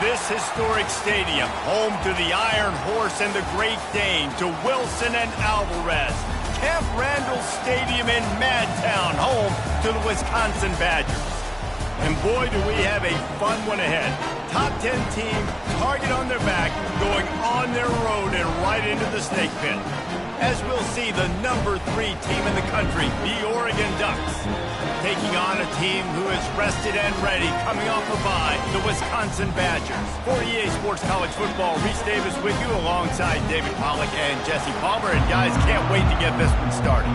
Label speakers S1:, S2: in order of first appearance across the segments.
S1: this historic stadium, home to the Iron Horse and the Great Dane, to Wilson and Alvarez. Camp Randall Stadium in Madtown, home to the Wisconsin Badgers. And boy, do we have a fun one ahead. Top 10 team, target on their back, going on their road and right into the snake pit. As we'll see the number 3 team in the country, the Oregon Ducks, taking on a team who is rested and ready, coming off a bye, the Wisconsin Badgers. For EA Sports College Football, Reese Davis with you alongside David Pollack and Jesse Palmer. And guys, can't wait to get this one started.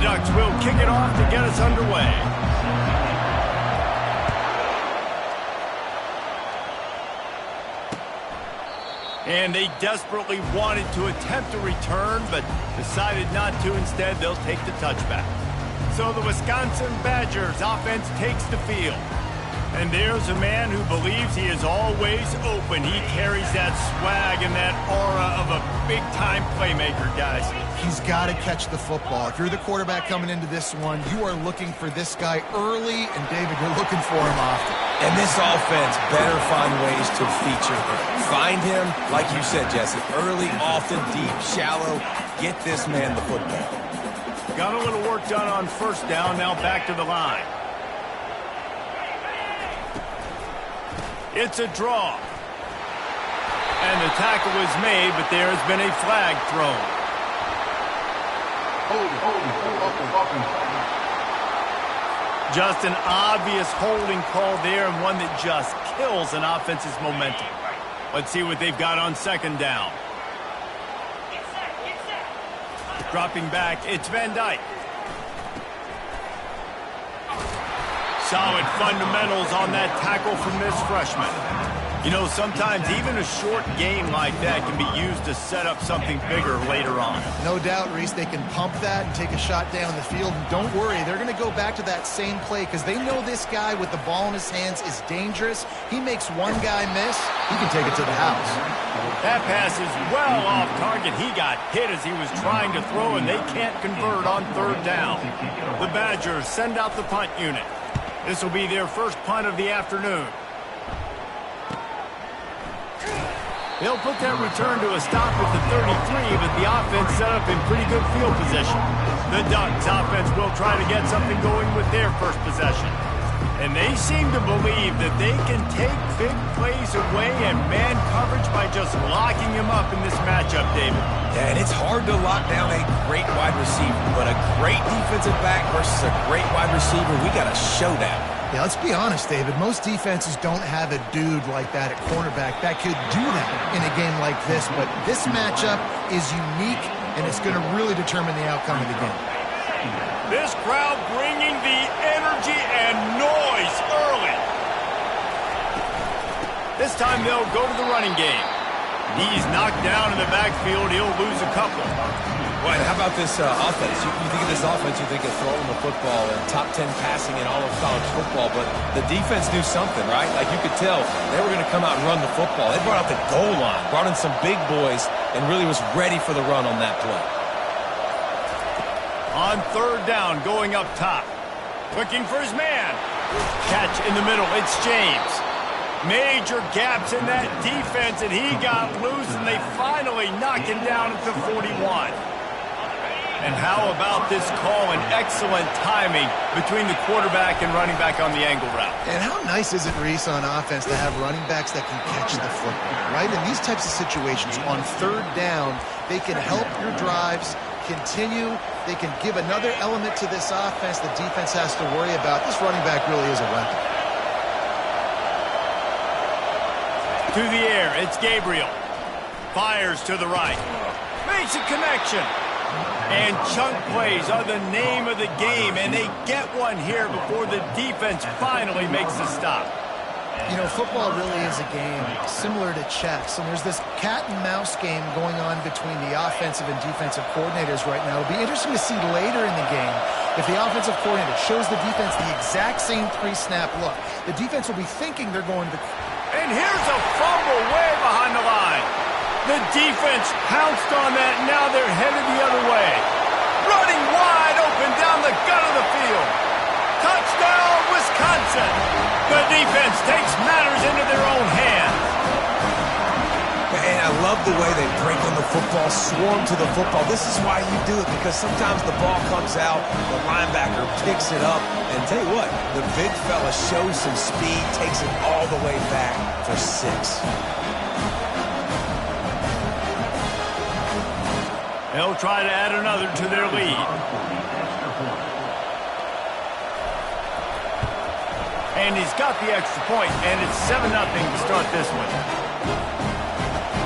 S1: Ducks will kick it off to get us underway. And they desperately wanted to attempt a return, but decided not to. Instead, they'll take the touchback. So the Wisconsin Badgers offense takes the field. And there's a man who believes he is always open. He carries that swag and that aura of a big-time playmaker, guys.
S2: He's got to catch the football. If you're the quarterback coming into this one, you are looking for this guy early, and David, you're looking for him often.
S3: And this offense better find ways to feature him. Find him, like you said, Jesse, early, often, deep, shallow. Get this man the football.
S1: Got a little work done on first down, now back to the line. It's a draw. And the tackle is made, but there has been a flag thrown. Just an obvious holding call there, and one that just kills an offense's momentum. Let's see what they've got on second down. Dropping back, it's Van Dyke. Solid fundamentals on that tackle from this freshman. You know, sometimes even a short game like that can be used to set up something bigger later on.
S2: No doubt, Reese, they can pump that and take a shot down the field. And don't worry, they're going to go back to that same play because they know this guy with the ball in his hands is dangerous. He makes one guy miss, he can take it to the house.
S1: That pass is well off target. He got hit as he was trying to throw, and they can't convert on third down. The Badgers send out the punt unit. This will be their first punt of the afternoon. They'll put that return to a stop at the 33, but the offense set up in pretty good field position. The Ducks offense will try to get something going with their first possession. And they seem to believe that they can take big plays away and man coverage by just locking him up in this matchup, David.
S3: Yeah, and it's hard to lock down a great wide receiver, but a great defensive back versus a great wide receiver, we got a showdown.
S2: Yeah, let's be honest, David. Most defenses don't have a dude like that at cornerback that could do that in a game like this, but this matchup is unique, and it's going to really determine the outcome of the game.
S1: This crowd bringing the energy and noise early. This time they'll go to the running game. He's knocked down in the backfield. He'll lose a couple.
S3: Well, how about this offense? You think of this offense, you think of throwing the football and top 10 passing in all of college football, but the defense knew something, right? Like you could tell they were going to come out and run the football. They brought out the goal line, brought in some big boys, and really was ready for the run on that play.
S1: On third down, going up top. Looking for his man. Catch in the middle. It's James. Major gaps in that defense, and he got loose, and they finally knock him down at the 41. And how about this call and excellent timing between the quarterback and running back on the angle route.
S2: And how nice is it, Reese, on offense to have running backs that can catch the football, right? In these types of situations, on third down, they can help your drives continue. They can give another element to this offense the defense has to worry about. This running back really is a weapon.
S1: To the air, it's Gabriel. Fires to the right. Makes a connection. And chunk plays are the name of the game, and they get one here before the defense finally makes the stop.
S2: You know, football really is a game similar to chess, and there's this cat and mouse game going on between the offensive and defensive coordinators right now. It'll be interesting to see later in the game if the offensive coordinator shows the defense the exact same three-snap look. The defense will be thinking they're going to...
S1: And here's a fumble way behind the line. The defense pounced on that. Now they're headed the other way. Running wide open down the gut of the field. Touchdown, Wisconsin. The defense takes matters into their own hands.
S3: And I love the way they break on the football, swarm to the football. This is why you do it, because sometimes the ball comes out, the linebacker picks it up, and tell you what, the big fella shows some speed, takes it all the way back for 6.
S1: They'll try to add another to their lead. And he's got the extra point, and it's 7-0 to start this one.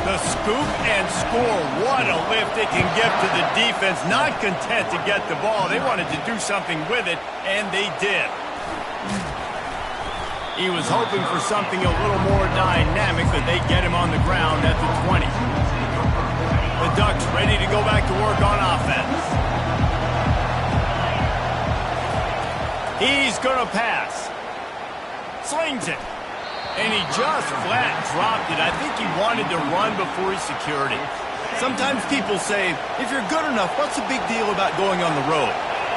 S1: The scoop and score. What a lift it can give to the defense. Not content to get the ball. They wanted to do something with it, and they did. He was hoping for something a little more dynamic, but they get him on the ground at the 20. The Ducks ready to go back to work on offense. He's going to pass. Slings it. And he just flat dropped it. I think he wanted to run before he secured it. Sometimes people say, if you're good enough, what's the big deal about going on the road?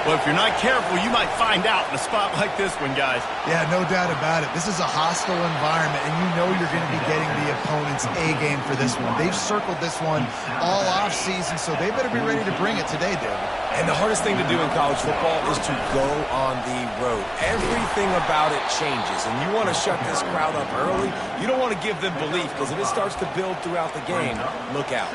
S1: Well, if you're not careful, you might find out in a spot like this one, guys.
S2: Yeah, no doubt about it. This is a hostile environment, and you know you're going to be getting the opponent's A-game for this one. They've circled this one all off-season, so they better be ready to bring it today, David.
S3: And the hardest thing to do in college football is to go on the road. Everything about it changes, and you want to shut this crowd up early. You don't want to give them belief, because if it starts to build throughout the game, look out.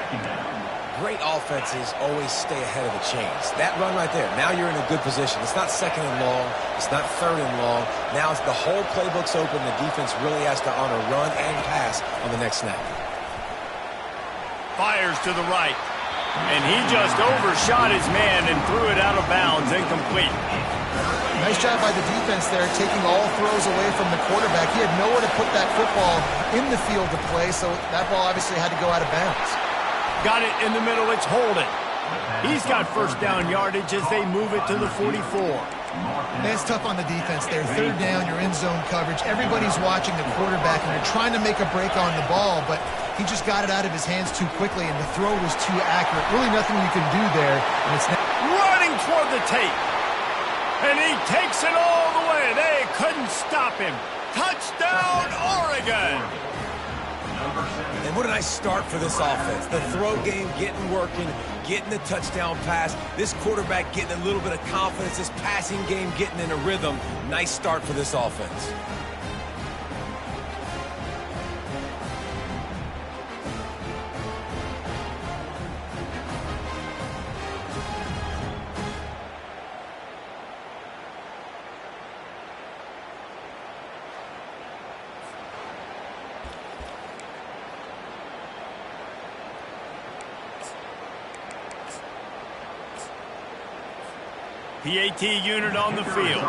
S3: Great offenses always stay ahead of the chains. That run right there, now you're in a good position. It's not 2nd and long. It's not 3rd and long. Now it's the whole playbook's open. The defense really has to honor run and pass on the next snap.
S1: Fires to the right. And he just overshot his man and threw it out of bounds, incomplete.
S2: Nice job by the defense there, taking all throws away from the quarterback. He had nowhere to put that football in the field to play, so that ball obviously had to go out of bounds.
S1: Got it in the middle, it's Holden. He's got first down yardage as they move it to the 44.
S2: It's tough on the defense there. 3rd down, you're in zone coverage. Everybody's watching the quarterback, and they're trying to make a break on the ball, but he just got it out of his hands too quickly, and the throw was too accurate. Really nothing you can do there. And it's
S1: running toward the tape. And he takes it all the way. They couldn't stop him. Touchdown, Oregon!
S3: And what a nice start for this offense. The throw game getting working, getting the touchdown pass. This quarterback getting a little bit of confidence. This passing game getting in a rhythm. Nice start for this offense.
S1: PAT unit on the field.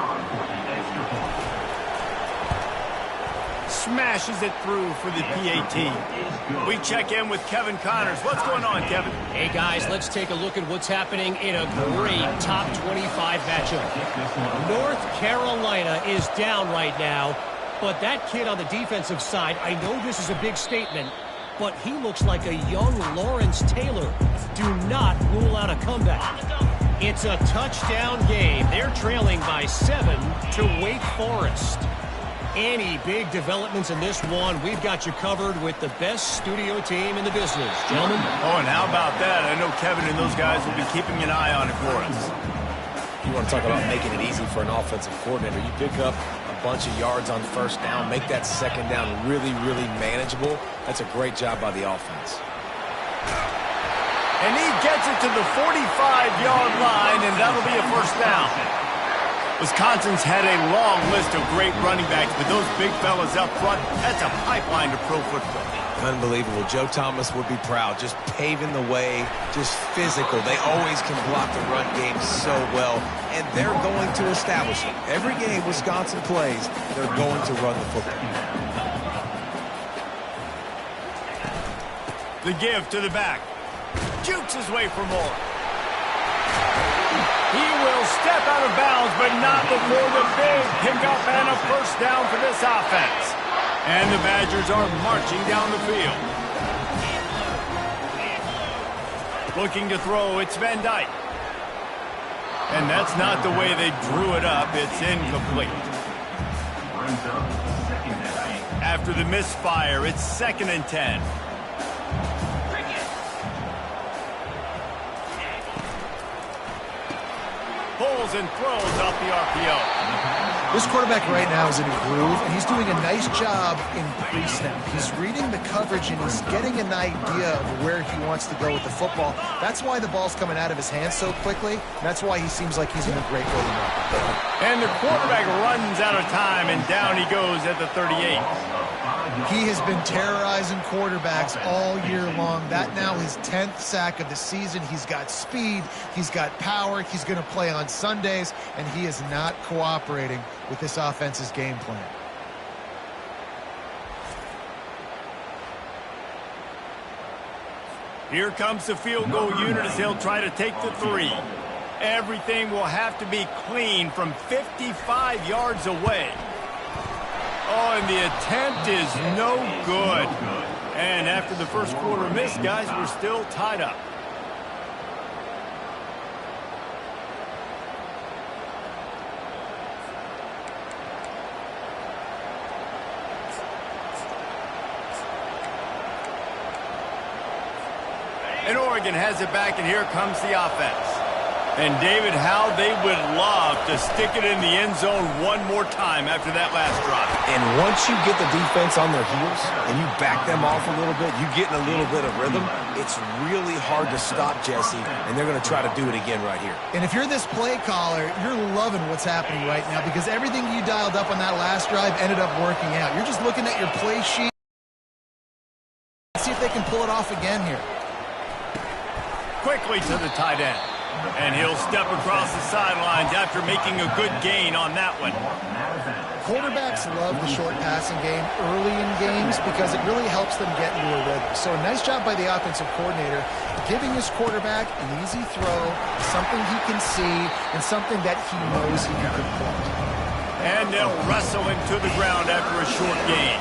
S1: Smashes it through for the PAT. We check in with Kevin Connors. What's going on, Kevin?
S4: Hey, guys, let's take a look at what's happening in a great top 25 matchup. North Carolina is down right now, but that kid on the defensive side, I know this is a big statement, but he looks like a young Lawrence Taylor. Do not rule out a comeback. It's a touchdown game. They're trailing by 7 to Wake Forest. Any big developments in this one, we've got you covered with the best studio team in the business. Gentlemen?
S1: Oh, and how about that? I know Kevin and those guys will be keeping an eye on it for us.
S3: You want to talk about making it easy for an offensive coordinator. You pick up a bunch of yards on 1st down, make that 2nd down really, really manageable. That's a great job by the offense.
S1: And he gets it to the 45-yard line, and that'll be a 1st down. Wisconsin's had a long list of great running backs, but those big fellas up front, that's a pipeline to pro football.
S3: Unbelievable. Joe Thomas would be proud. Just paving the way, just physical. They always can block the run game so well, and they're going to establish it. Every game Wisconsin plays, they're going to run the football.
S1: The give to the back. Jukes his way for more. He will step out of bounds, but not before the big pickup and a 1st down for this offense. And the Badgers are marching down the field. Looking to throw, it's Van Dyke. And that's not the way they drew it up. It's incomplete. After the misfire, it's 2nd and 10. Pulls and throws off the RPO.
S2: This quarterback right now is in a groove, and he's doing a nice job in pre-snap. He's reading the coverage, and he's getting an idea of where he wants to go with the football. That's why the ball's coming out of his hands so quickly. That's why he seems like he's in a great rhythm right now.
S1: And the quarterback runs out of time, and down he goes at the 38.
S2: He has been terrorizing quarterbacks all year long. That now his 10th sack of the season. He's got speed. He's got power. He's going to play on Sundays, and he is not cooperating with this offense's game plan.
S1: Here comes the field goal unit as he'll try to take the 3. Everything will have to be clean from 55 yards away. Oh, and the attempt is no good. And after the first quarter miss, guys, we're still tied up. And Oregon has it back, and here comes the offense. And, David, how they would love to stick it in the end zone one more time after that last drive.
S3: And once you get the defense on their heels and you back them off a little bit, you get in a little bit of rhythm, it's really hard to stop, Jesse, and they're going to try to do it again right here.
S2: And if you're this play caller, you're loving what's happening right now because everything you dialed up on that last drive ended up working out. You're just looking at your play sheet. Let's see if they can pull it off again here.
S1: Quickly to the tight end. And he'll step across the sidelines after making a good gain on that one.
S2: Quarterbacks love the short passing game early in games because it really helps them get into a rhythm. So a nice job by the offensive coordinator giving his quarterback an easy throw, something he can see, and something that he knows he can complete.
S1: And they'll wrestle him to the ground after a short gain.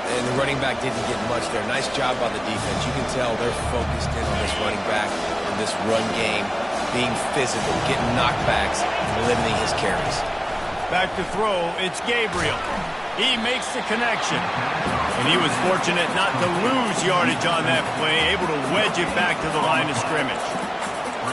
S3: And the running back didn't get much there. Nice job by the defense. You can tell they're focused in on this running back, on this run game, being physical, getting knockbacks, and limiting his carries.
S1: Back to throw, it's Gabriel. He makes the connection. And he was fortunate not to lose yardage on that play, able to wedge it back to the line of scrimmage.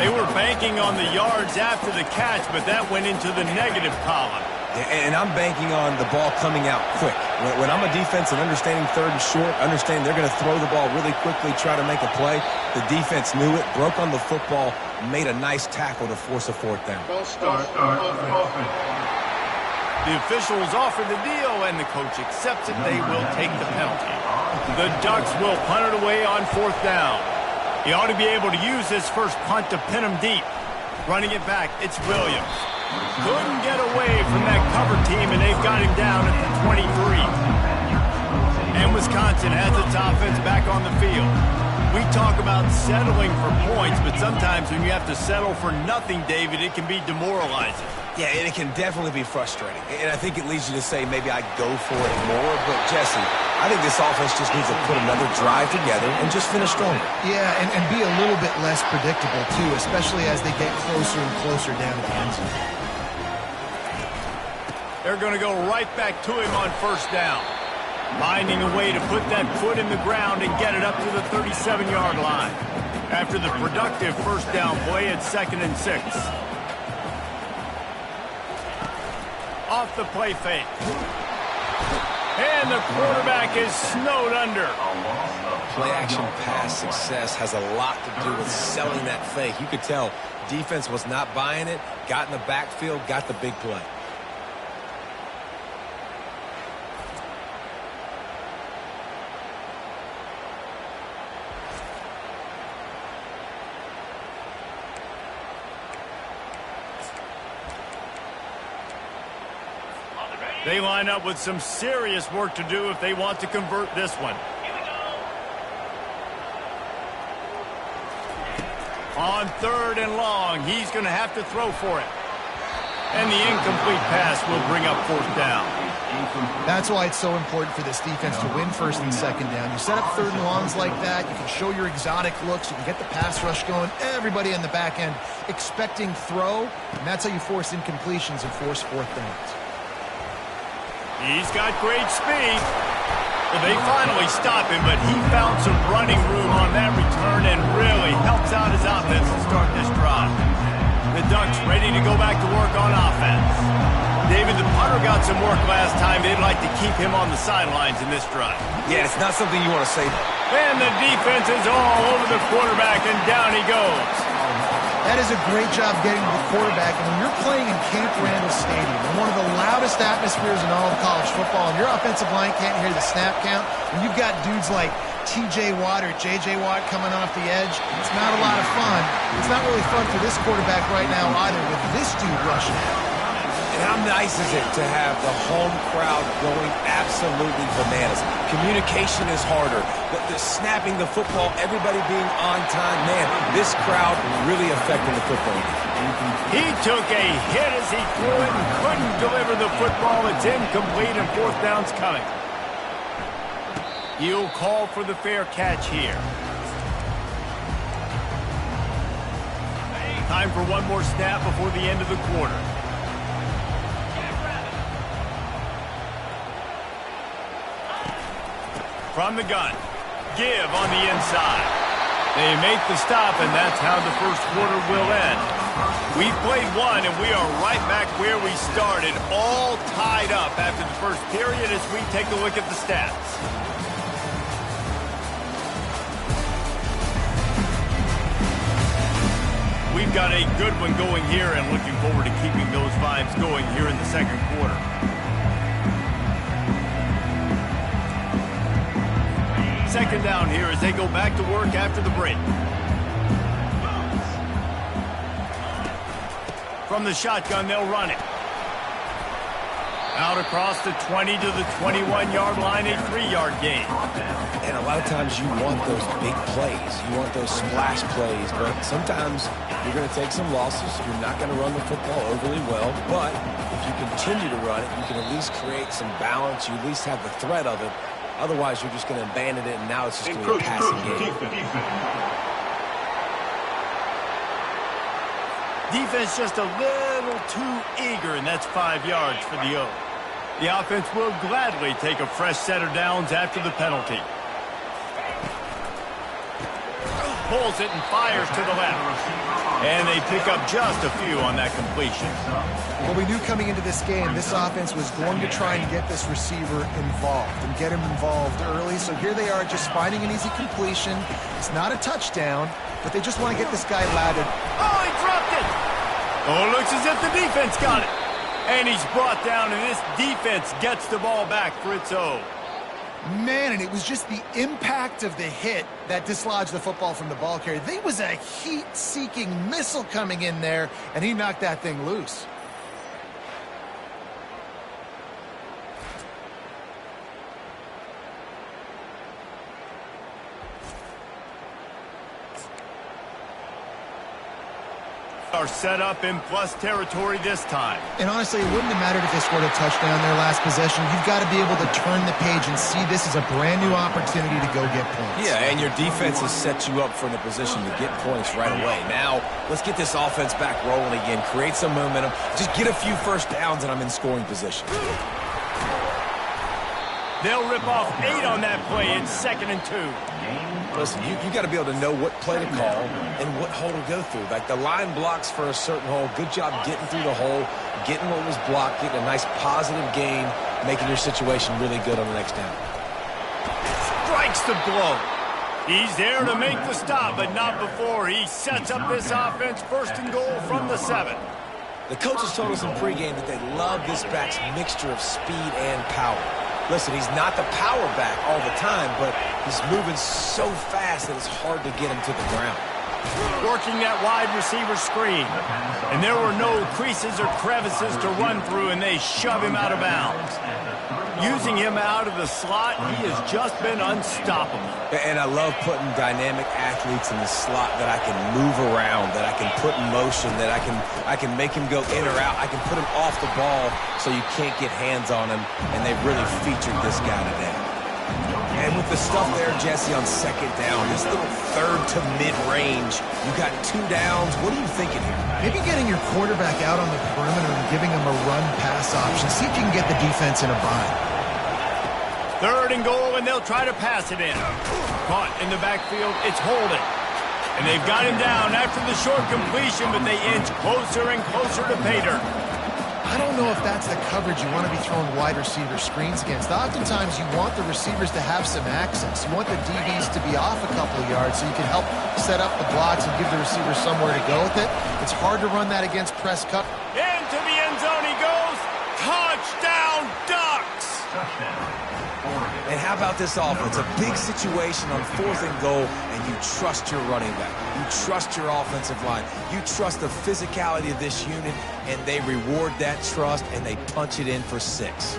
S1: They were banking on the yards after the catch, but that went into the negative column.
S3: And I'm banking on the ball coming out quick. When I'm a defense and understanding 3rd and short, understanding they're going to throw the ball really quickly, try to make a play, the defense knew it, broke on the football, made a nice tackle to force a 4th down.
S1: The officials offer the deal, and the coach accepts it. They will take the penalty. The Ducks will punt it away on 4th down. He ought to be able to use his first punt to pin him deep. Running it back, it's Williams. Couldn't get away from that cover team, and they've got him down at the 23. And Wisconsin has its offense back on the field. We talk about settling for points, but sometimes when you have to settle for nothing, David, it can be demoralizing.
S3: Yeah, and it can definitely be frustrating. And I think it leads you to say maybe I'd go for it more. But, Jesse, I think this offense just needs to put another drive together and just finish stronger.
S2: Yeah, and be a little bit less predictable, too, especially as they get closer and closer down to the end zone.
S1: They're going to go right back to him on 1st down. Finding a way to put that foot in the ground and get it up to the 37-yard line. After the productive 1st down play, it's 2nd and 6. Off the play fake. And the quarterback is snowed under.
S3: Play action pass success has a lot to do with selling that fake. You could tell defense was not buying it, got in the backfield, got the big play.
S1: They line up with some serious work to do if they want to convert this one. On 3rd and long, he's going to have to throw for it. And the incomplete pass will bring up 4th down.
S2: That's why it's so important for this defense to win first and second down. You set up third and longs like that. You can show your exotic looks. You can get the pass rush going. Everybody in the back end expecting throw, and that's how you force incompletions and force fourth downs.
S1: He's got great speed. Well, they finally stop him, but he found some running room on that return and really helps out his offense to start this drive. The Ducks ready to go back to work on offense. David, the punter got some work last time. They'd like to keep him on the sidelines in this drive.
S3: Yeah, it's not something you want to say.
S1: And the defense is all over the quarterback, and down he goes.
S2: That is a great job getting to the quarterback. And when you're playing in Camp Randall Stadium, in one of the loudest atmospheres in all of college football, and your offensive line can't hear the snap count, and you've got dudes like T.J. Watt or J.J. Watt coming off the edge, it's not a lot of fun. It's not really fun for this quarterback right now either with this dude rushing out.
S3: And how nice is it to have the home crowd going absolutely bananas? Communication is harder. The snapping the football, everybody being on time. Man, this crowd really affecting the football game.
S1: He took a hit as he threw it and couldn't deliver the football. It's incomplete and fourth down's coming. He'll call for the fair catch here. Time for one more snap before the end of the quarter. From the gun, give on the inside. They make the stop, and that's how the first quarter will end. We played one, and we are right back where we started, all tied up after the first period as we take a look at the stats. We've got a good one going here, and looking forward to keeping those vibes going here in the second quarter. Second down here as they go back to work after the break. From the shotgun, they'll run it. Out across the 20 to the 21-yard line, a 3-yard gain.
S3: And a lot of times you want those big plays. You want those splash plays, but sometimes you're going to take some losses. You're not going to run the football overly well, but if you continue to run it, you can at least create some balance. You at least have the threat of it. Otherwise, you're just going to abandon it, and now it's just going to be a passing game.
S1: Defense just a little too eager, and that's 5 yards for the O. The offense will gladly take a fresh set of downs after the penalty. Pulls it and fires to the left. And they pick up just a few on that completion.
S2: Well, we knew coming into this game, this offense was going to try and get this receiver involved and get him involved early. So here they are just finding an easy completion. It's not a touchdown, but they just want to get this guy lathered.
S1: Oh, he dropped it! Oh, it looks as if the defense got it. And he's brought down, and this defense gets the ball back for its own.
S2: Man, and it was just the impact of the hit that dislodged the football from the ball carrier. There was a heat-seeking missile coming in there, and he knocked that thing loose.
S1: Are set up in plus territory this time.
S2: And honestly, it wouldn't have mattered if they scored a touchdown their last possession. You've got to be able to turn the page and see this as a brand new opportunity to go get points.
S3: Yeah, and your defense has set you up for the position to get points right away. Now, let's get this offense back rolling again, create some momentum, just get a few first downs, and I'm in scoring position.
S1: They'll rip off 8 on that play. It's 2nd and 2.
S3: Listen, you got to be able to know what play to call and what hole to go through. Like the line blocks for a certain hole. Good job getting through the hole, getting what was blocked, getting a nice positive gain, making your situation really good on the next down.
S1: Strikes the blow. He's there to make the stop, but not before. He sets up this offense 1st and goal from the 7.
S3: The coaches told us in pregame that they love this back's mixture of speed and power. Listen, he's not the power back all the time, but he's moving so fast that it's hard to get him to the ground.
S1: working that wide receiver screen. And there were no creases or crevices to run through, and they shove him out of bounds. Using him out of the slot, he has just been unstoppable.
S3: And I love putting dynamic athletes in the slot that I can move around, that I can put in motion, that I can make him go in or out. I can put him off the ball so you can't get hands on him, and they've really featured this guy today. And with the stuff there, Jesse, on second down, this little third to mid-range, you got 2 downs. What are you thinking here?
S2: Maybe getting your quarterback out on the perimeter and giving him a run-pass option. See if you can get the defense in a bind.
S1: 3rd and goal, and they'll try to pass it in. Caught in the backfield, it's holding. And they've got him down after the short completion, but they inch closer and closer to pay dirt.
S2: I don't know if that's the coverage you want to be throwing wide receiver screens against. Oftentimes, you want the receivers to have some access. You want the DBs to be off a couple of yards so you can help set up the blocks and give the receiver somewhere to go with it. It's hard to run that against press coverage.
S1: Into the end zone he goes. Touchdown, Ducks!
S3: And how about this offense? A big situation on 4th and goal, and you trust your running back. You trust your offensive line. You trust the physicality of this unit, and they reward that trust, and they punch it in for 6.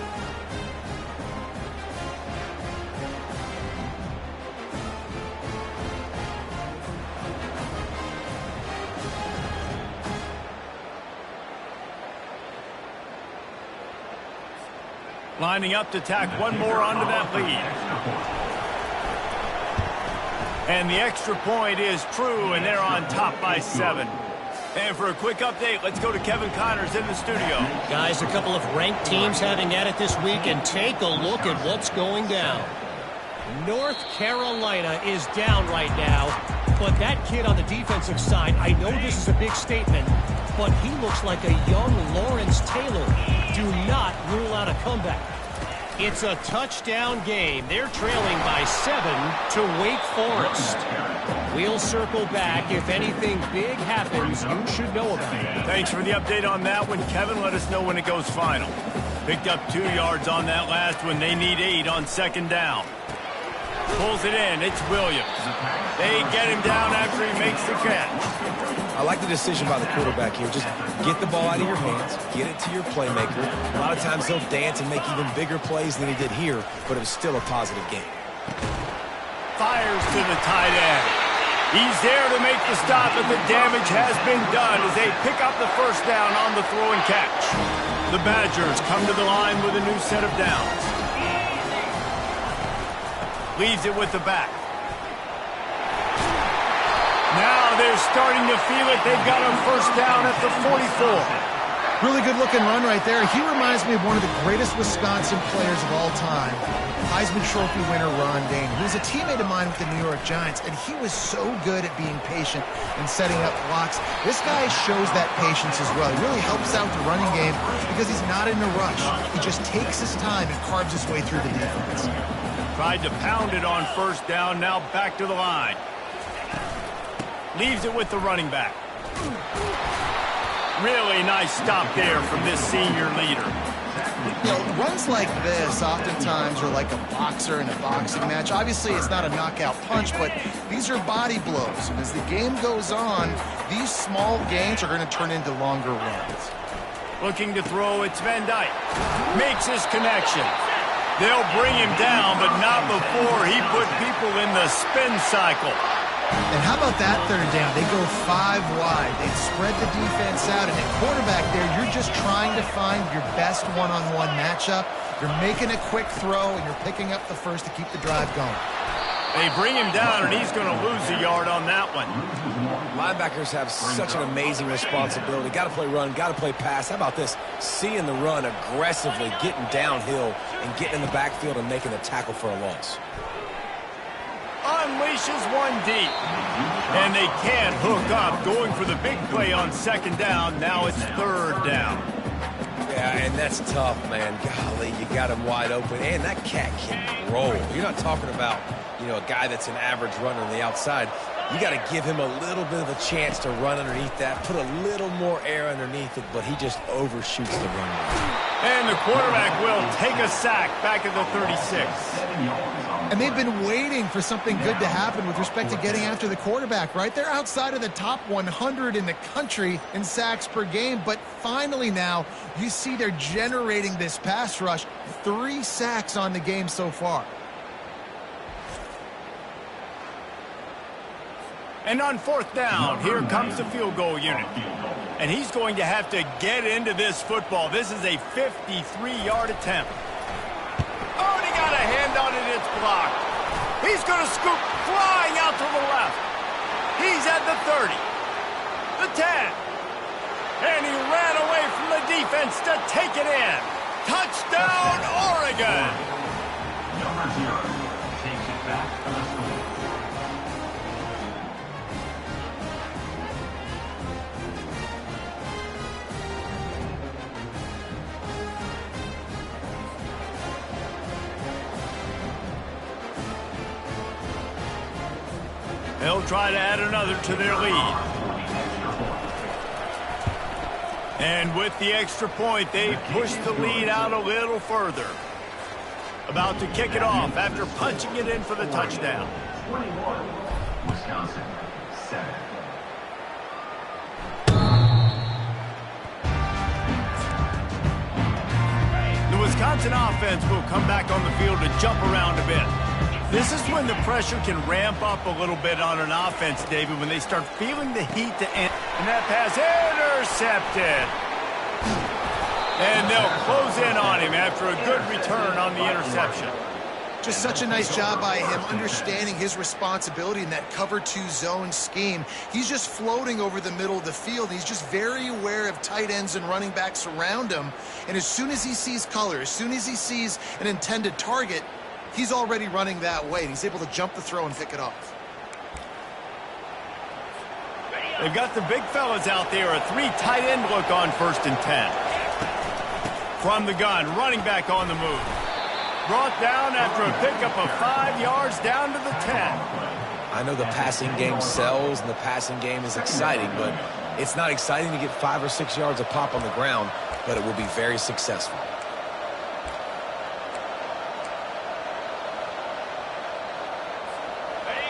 S1: Lining up to tack one more onto that lead. And the extra point is true, and they're on top by 7. And for a quick update, let's go to Kevin Connors in the studio.
S4: Guys, a couple of ranked teams having at it this week, and take a look at what's going down. North Carolina is down right now, but that kid on the defensive side, I know this is a big statement, but he looks like a young Lawrence Taylor. Do not rule out a comeback. It's a touchdown game. They're trailing by 7 to Wake Forest. We'll circle back. If anything big happens, you should know about it.
S1: Thanks for the update on that one, Kevin. Let us know when it goes final. Picked up 2 yards on that last one. They need 8 on 2nd down. Pulls it in. It's Williams. They get him down after he makes the catch.
S3: I like the decision by the quarterback here. Just get the ball out of your hands, get it to your playmaker. A lot of times he'll dance and make even bigger plays than he did here, but it was still a positive game.
S1: Fires to the tight end. He's there to make the stop, but the damage has been done as they pick up the 1st down on the throw and catch. The Badgers come to the line with a new set of downs. Leaves it with the back. Now they're starting to feel it. They've got a 1st down at the 44.
S2: Really good-looking run right there. He reminds me of one of the greatest Wisconsin players of all time, Heisman Trophy winner Ron Dayne, who was a teammate of mine with the New York Giants, and he was so good at being patient and setting up blocks. This guy shows that patience as well. He really helps out the running game because he's not in a rush. He just takes his time and carves his way through the defense.
S1: Tried to pound it on 1st down, now back to the line. Leaves it with the running back. Really nice stop there from this senior leader.
S2: You know, runs like this oftentimes are like a boxer in a boxing match. Obviously, it's not a knockout punch, but these are body blows. And as the game goes on, these small gains are going to turn into longer runs.
S1: Looking to throw, it's Van Dyke. Makes his connection. They'll bring him down, but not before he put people in the spin cycle.
S2: And how about that 3rd down? They go 5 wide. They spread the defense out. And at quarterback there, you're just trying to find your best one-on-one matchup. You're making a quick throw, and you're picking up the 1st to keep the drive going.
S1: They bring him down, and he's going to lose a yard on that one.
S3: Linebackers have such an amazing responsibility. Got to play run, got to play pass. How about this? Seeing the run aggressively, getting downhill, and getting in the backfield and making a tackle for a loss.
S1: Unleashes one deep. And they can't hook up. Going for the big play on 2nd down. Now it's 3rd down.
S3: Yeah, and that's tough, man. Golly, you got him wide open. And that cat can roll. You're not talking about, you know, a guy that's an average runner on the outside. You got to give him a little bit of a chance to run underneath that, put a little more air underneath it, but he just overshoots the run.
S1: And the the quarterback will take a sack back at the 36.
S2: And they've been waiting for something good to happen with respect to getting after the quarterback, right? They're outside of the top 100 in the country in sacks per game, but finally now you see they're generating this pass rush. 3 sacks on the game so far.
S1: And on 4th down, here comes the field goal unit. And he's going to have to get into this football. This is a 53-yard attempt. Oh, and he got a hand on it. It's blocked. He's going to scoop flying out to the left. He's at the 30, the 10. And he ran away from the defense to take it in. Touchdown, Oregon.
S5: Number 0 takes it back for the score.
S1: They'll try to add another to their lead. And with the extra point, they've pushed the lead out a little further. About to kick it off after punching it in for the touchdown.
S5: 21, Wisconsin, 7.
S1: The Wisconsin offense will come back on the field to jump around a bit. This is when the pressure can ramp up a little bit on an offense, David, when they start feeling the heat to end. And that pass intercepted. And they'll close in on him after a good return on the interception.
S2: Just such a nice job by him understanding his responsibility in that cover 2 zone scheme. He's just floating over the middle of the field. He's just very aware of tight ends and running backs around him. And as soon as he sees color, as soon as he sees an intended target, he's already running that way. He's able to jump the throw and pick it off.
S1: They've got the big fellas out there. A 3 tight end look on 1st and 10. From the gun, running back on the move. Brought down after a pickup of 5 yards down to the 10.
S3: I know the passing game sells and the passing game is exciting, but it's not exciting to get 5 or 6 yards a pop on the ground, but it will be very successful.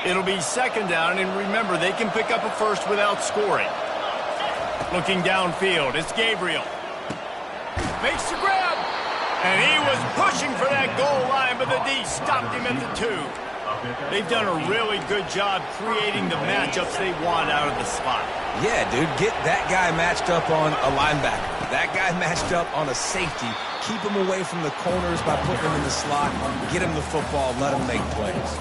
S1: It'll be 2nd down, and remember, they can pick up a first without scoring. Looking downfield, it's Gabriel. Makes the grab, and he was pushing for that goal line, but the D stopped him at the 2. They've done a really good job creating the matchups they want out of the slot.
S3: Yeah, dude, get that guy matched up on a linebacker. That guy matched up on a safety. Keep him away from the corners by putting him in the slot. Get him the football, let him make plays.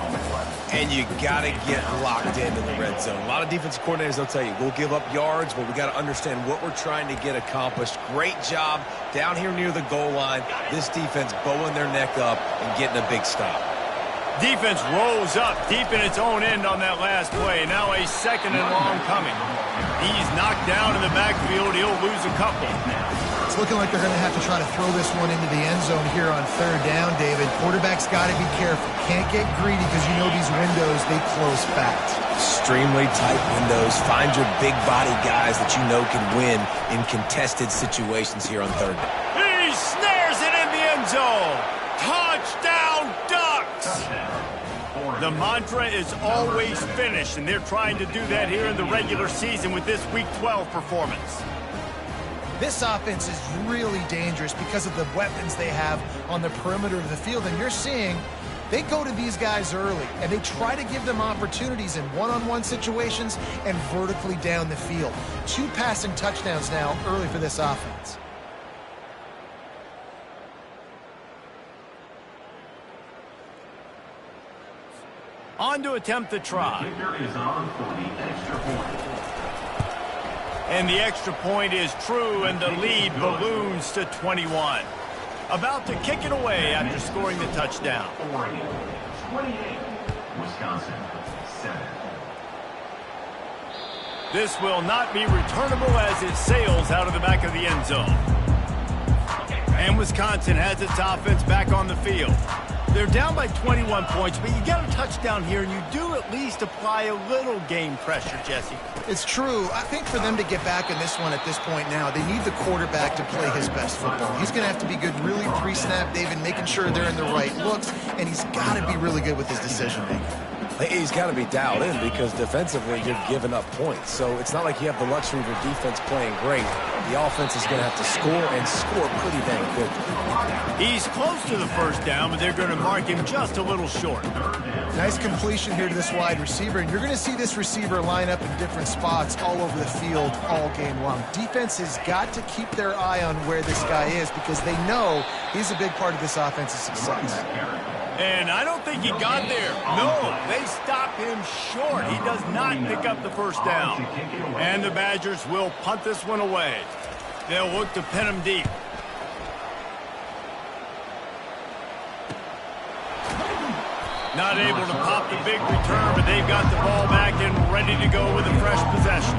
S3: And you got to get locked into the red zone. A lot of defensive coordinators, they'll tell you, we'll give up yards, but we got to understand what we're trying to get accomplished. Great job down here near the goal line. This defense bowing their neck up and getting a big stop.
S1: Defense rolls up deep in its own end on that last play. Now a 2nd and long coming. He's knocked down in the backfield. He'll lose a couple.
S2: It's looking like they're going to have to try to throw this one into the end zone here on 3rd down, David. Quarterback's got to be careful. Can't get greedy because you know these windows, they close fast.
S3: Extremely tight windows. Find your big body guys that you know can win in contested situations here on 3rd down.
S1: He snares it in the end zone. Touchdown, Ducks! The mantra is always finish, and they're trying to do that here in the regular season with this Week 12 performance.
S2: This offense is really dangerous because of the weapons they have on the perimeter of the field. And you're seeing they go to these guys early, and they try to give them opportunities in one-on-one situations and vertically down the field. 2 passing touchdowns now early for this offense.
S1: On to attempt the try.
S5: Kicker is on for the extra point.
S1: And the extra point is true, and the lead balloons to 21. About to kick it away after scoring the touchdown.
S5: Oregon, 28. Wisconsin, 7.
S1: This will not be returnable as it sails out of the back of the end zone. And Wisconsin has its offense back on the field. They're down by 21 points, but you get a touchdown here, and you do at least apply a little game pressure, Jesse.
S2: It's true. I think for them to get back in this one at this point now, they need the quarterback to play his best football. He's going to have to be good really pre-snap, David, making sure they're in the right looks, and he's got to be really good with his decision-making.
S3: He's got to be dialed in because defensively you're giving up points. So it's not like you have the luxury of your defense playing great. The offense is going to have to score and score pretty dang good.
S1: He's close to the first down, but they're going to mark him just a little short.
S2: Nice completion here to this wide receiver, and you're going to see this receiver line up in different spots all over the field all game long. Defense has got to keep their eye on where this guy is because they know he's a big part of this offense's success.
S1: And I don't think he got there. No, they stop him short. He does not pick up the first down. And the Badgers will punt this one away. They'll look to pin him deep. Not able to pop the big return, but they've got the ball back and ready to go with a fresh possession.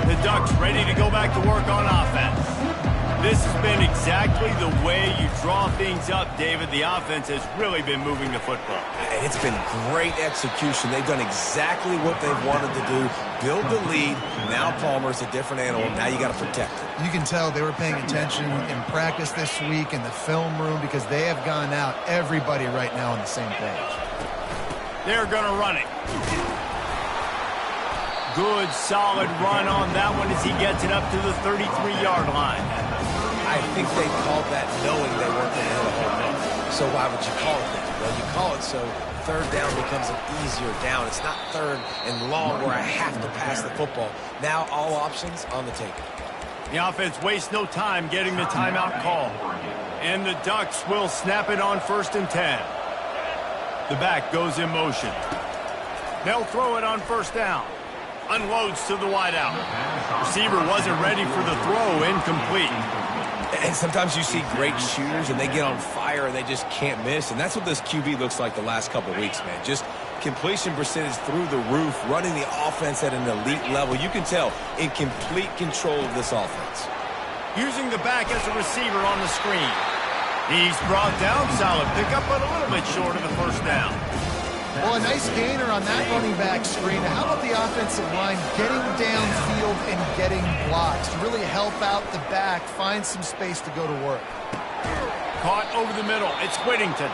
S1: The Ducks ready to go back to work on offense. This has been exactly the way you draw things up, David. The offense has really been moving the football.
S3: And it's been great execution. They've done exactly what they've wanted to do. Build the lead. Now Palmer's a different animal. Now you got to protect it.
S2: You can tell they were paying attention in practice this week in the film room because they have gone out, everybody right now on the same page.
S1: They're going to run it. Good, solid run on that one as he gets it up to the 33-yard line.
S3: I think they called that knowing they weren't going to hit a home run. So why would you call it that? Well, you call it so third down becomes an easier down. It's not third and long where I have to pass the football. Now all options on the table.
S1: The offense wastes no time getting the timeout call. And the Ducks will snap it on 1st and 10. The back goes in motion. They'll throw it on 1st down. Unloads to the wideout. Receiver wasn't ready for the throw, incomplete.
S3: And sometimes you see great shooters and they get on fire and they just can't miss. And that's what this QB looks like the last couple of weeks, man. Just completion percentage through the roof, running the offense at an elite level. You can tell in complete control of this offense.
S1: Using the back as a receiver on the screen. He's brought down, solid pickup, but a little bit short of the first down.
S2: Well, a nice gainer on that running back screen. How about the offensive line getting downfield and getting blocks to really help out the back, find some space to go to work?
S1: Caught over the middle. It's Whittington.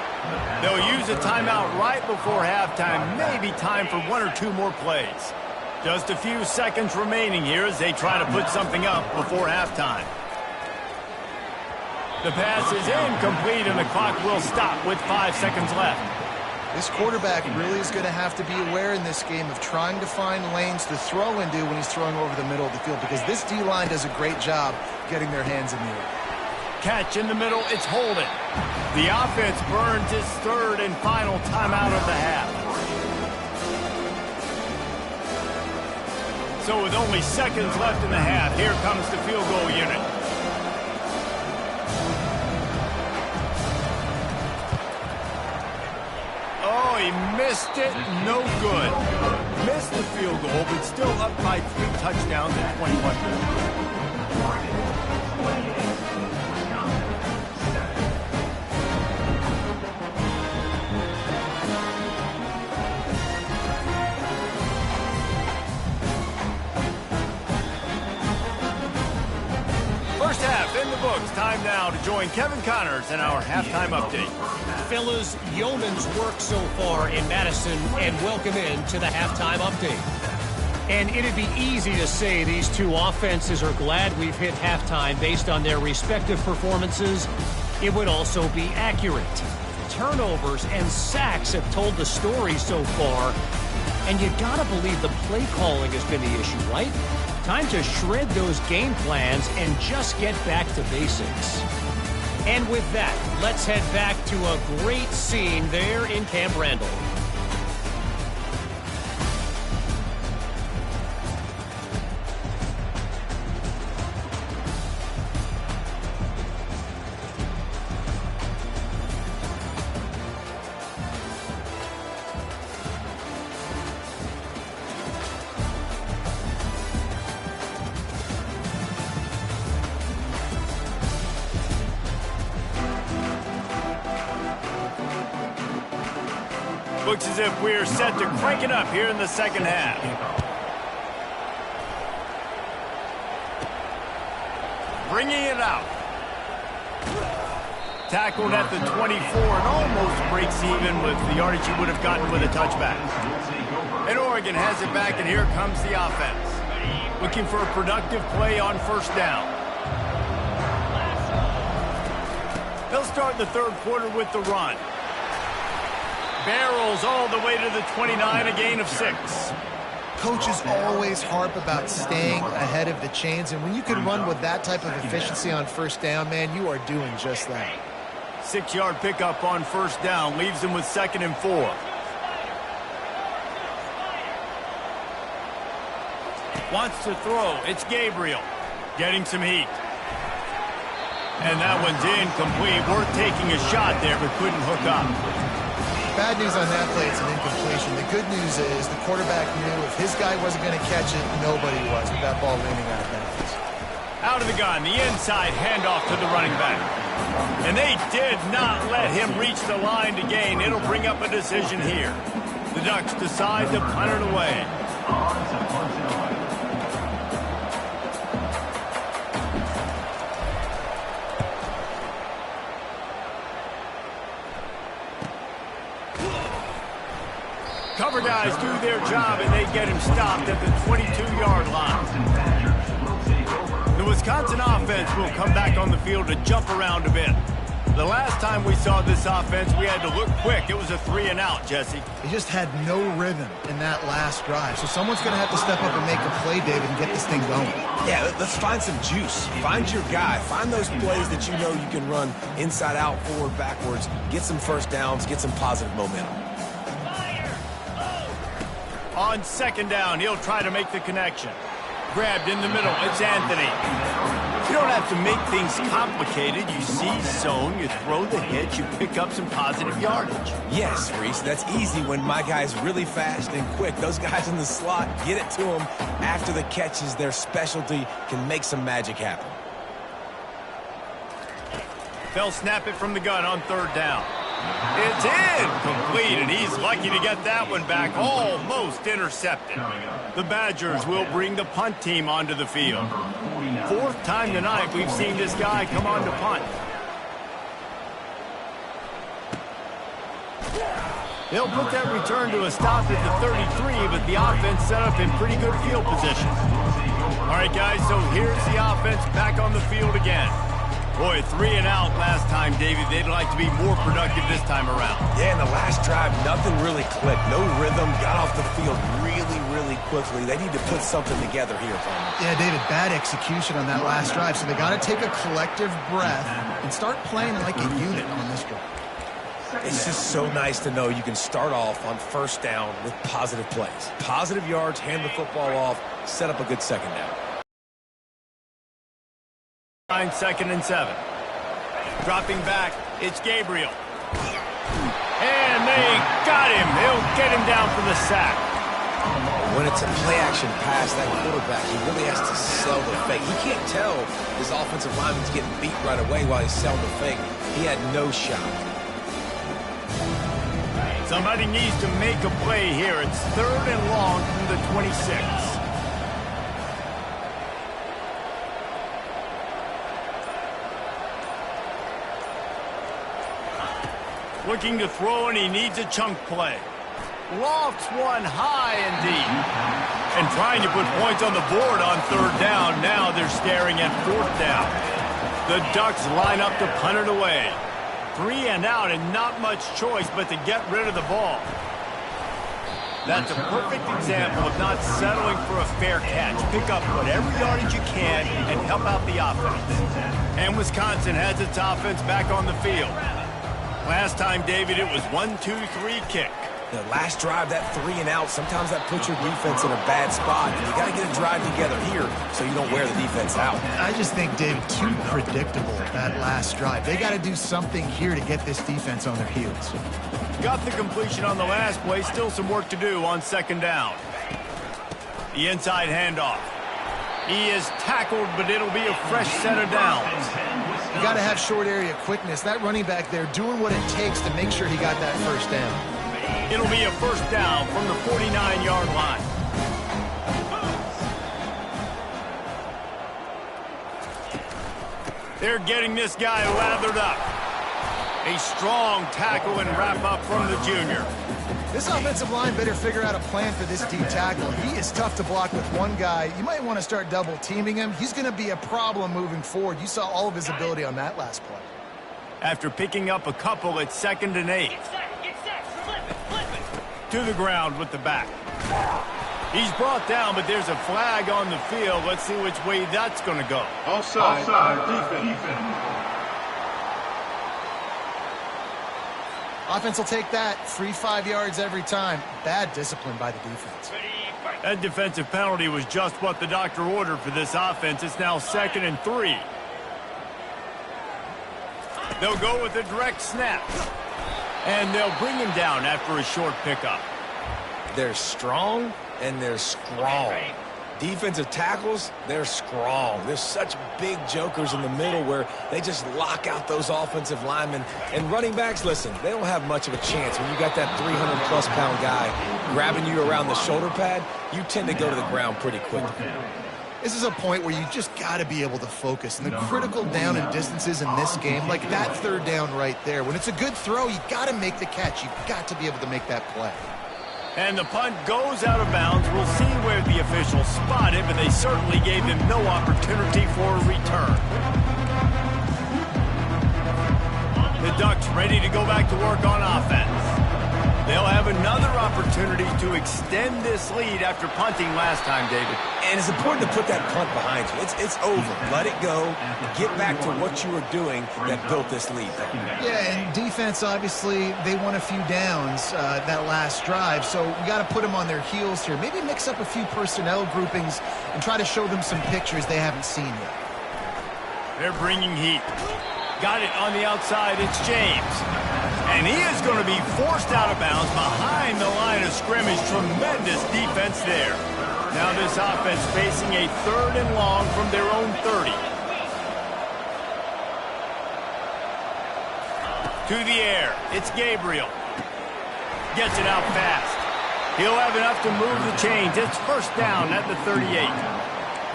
S1: They'll use a timeout right before halftime. Maybe time for 1 or 2 more plays. Just a few seconds remaining here as they try to put something up before halftime. The pass is incomplete and the clock will stop with 5 seconds left.
S2: This quarterback really is going to have to be aware in this game of trying to find lanes to throw into when he's throwing over the middle of the field because this D-line does a great job getting their hands in the air.
S1: Catch in the middle, it's holding. The offense burns its 3rd and final timeout of the half. So with only seconds left in the half, here comes the field goal unit. Oh, he missed it. No good. Missed the field goal, but still up by 3 touchdowns and 21 points. First half in the books. Time now to join Kevin Connors in our halftime update.
S4: Fellas, yeoman's work so far in Madison, and welcome in to the halftime update. And it'd be easy to say these two offenses are glad we've hit halftime based on their respective performances. It would also be accurate. Turnovers and sacks have told the story so far. And you gotta believe the play calling has been the issue, right? Time to shred those game plans and just get back to basics. And with that, let's head back to a great scene there in Camp Randall.
S1: Looks as if we're set to crank it up here in the second half. Bringing it out. Tackled at the 24 and almost breaks even with the yardage he would have gotten with a touchback. And Oregon has it back, and here comes the offense. Looking for a productive play on first down. They'll start the third quarter with the run. Barrels all the way to the 29, a gain of 6.
S2: Coaches always harp about staying ahead of the chains, and when you can run with that type of efficiency on first down, man, you are doing just that.
S1: 6-yard pickup on first down leaves them with 2nd and 4. Wants to throw. It's Gabriel. Getting some heat. And that one's incomplete. Worth taking a shot there, but couldn't hook up.
S2: Bad news on that play, it's an incompletion. The good news is the quarterback knew if his guy wasn't going to catch it, nobody was with that ball leaning out of bounds.
S1: Out of the gun, the inside handoff to the running back. And they did not let him reach the line to gain. It'll bring up a decision here. The Ducks decide to punt it away. Cover guys do their job, and they get him stopped at the 22-yard line. The Wisconsin offense will come back on the field to jump around a bit. The last time we saw this offense, we had to look quick. It was a 3-and-out, Jesse.
S2: He just had no rhythm in that last drive. So someone's going to have to step up and make a play, David, and get this thing going.
S3: Yeah, let's find some juice. Find your guy. Find those plays that you know you can run inside out, forward, backwards. Get some first downs. Get some positive momentum.
S1: On 2nd down, he'll try to make the connection. Grabbed in the middle, it's Anthony. You don't have to make things complicated. You see zone, you throw the hitch, you pick up some positive yardage.
S3: Yes, Reese, that's easy when my guy's really fast and quick. Those guys in the slot, get it to them after the catch is their specialty, can make some magic happen.
S1: They'll snap it from the gun on 3rd down. It's incomplete, and he's lucky to get that one back, almost intercepted. The Badgers will bring the punt team onto the field. 4th time tonight we've seen this guy come on to punt. They'll put that return to a stop at the 33, but the offense set up in pretty good field position. All right, guys, so here's the offense back on the field again. Boy, 3-and-out last time, David. They'd like to be more productive this time around.
S3: Yeah, in the last drive, nothing really clicked. No rhythm, got off the field really quickly. They need to put something together here, Palmer.
S2: Yeah, David, bad execution on that last drive. So they got to take a collective breath and start playing like a unit on this drive.
S3: It's just so nice to know you can start off on first down with positive plays. Positive yards, hand the football off, set up a good 2nd down.
S1: 2nd and 7. Dropping back, it's Gabriel. And they got him. He'll get him down for the sack.
S3: When it's a play-action pass, that quarterback, he really has to sell the fake. He can't tell his offensive lineman's getting beat right away while he's selling the fake. He had no shot.
S1: Somebody needs to make a play here. It's 3rd and long from the 26. Looking to throw, and he needs a chunk play. Lofts one high and deep. And trying to put points on the board on 3rd down. Now they're staring at 4th down. The Ducks line up to punt it away. 3-and-out and not much choice but to get rid of the ball. That's a perfect example of not settling for a fair catch. Pick up whatever yardage you can and help out the offense. And Wisconsin has its offense back on the field. Last time, David, it was 1-2-3 kick.
S3: The last drive, that 3-and-out, sometimes that puts your defense in a bad spot. And you got to get a drive together here so you don't wear the defense out.
S2: I just think, David, too predictable that last drive. They got to do something here to get this defense on their heels.
S1: Got the completion on the last play. Still some work to do on 2nd down. The inside handoff. He is tackled, but it'll be a fresh set of downs.
S2: You got to have short area quickness. That running back there doing what it takes to make sure he got that first down.
S1: It'll be a first down from the 49-yard line. They're getting this guy lathered up. A strong tackle and wrap-up from the junior.
S2: This offensive line better figure out a plan for this D tackle. He is tough to block with one guy. You might want to start double-teaming him. He's going to be a problem moving forward. You saw all of his ability on that last play.
S1: After picking up a couple at 2nd and 8. To the ground with the back. He's brought down, but there's a flag on the field. Let's see which way that's going to go.
S5: Offside defense.
S2: Offense will take that. Free 5 yards every time. Bad discipline by the defense.
S1: That defensive penalty was just what the doctor ordered for this offense. It's now 2nd and 3. They'll go with a direct snap. And they'll bring him down after a short pickup.
S3: They're strong and they're strong. Defensive tackles, they're strong. There's such big jokers in the middle where they just lock out those offensive linemen. And running backs, listen, they don't have much of a chance. When you got that 300-plus pound guy grabbing you around the shoulder pad, you tend to go to the ground pretty quickly.
S2: This is a point where you just got to be able to focus. And the critical down and distances in this game, like that 3rd down right there, when it's a good throw, you got to make the catch. You've got to be able to make that play.
S1: And the punt goes out of bounds. We'll see where the officials spot it, but they certainly gave him no opportunity for a return. The Ducks ready to go back to work on offense. They'll have another opportunity to extend this lead after punting last time, David.
S3: And it's important to put that punt behind you. It's over. Let it go. Get back to what you were doing that built this lead.
S2: Yeah, and defense, obviously, they won a few downs that last drive, so we got to put them on their heels here. Maybe mix up a few personnel groupings and try to show them some pictures they haven't seen yet.
S1: They're bringing heat. Got it on the outside. It's James. And he is going to be forced out of bounds behind the line of scrimmage. Tremendous defense there. Now this offense facing a 3rd and long from their own 30. To the air. It's Gabriel. Gets it out fast. He'll have enough to move the chains. It's first down at the 38.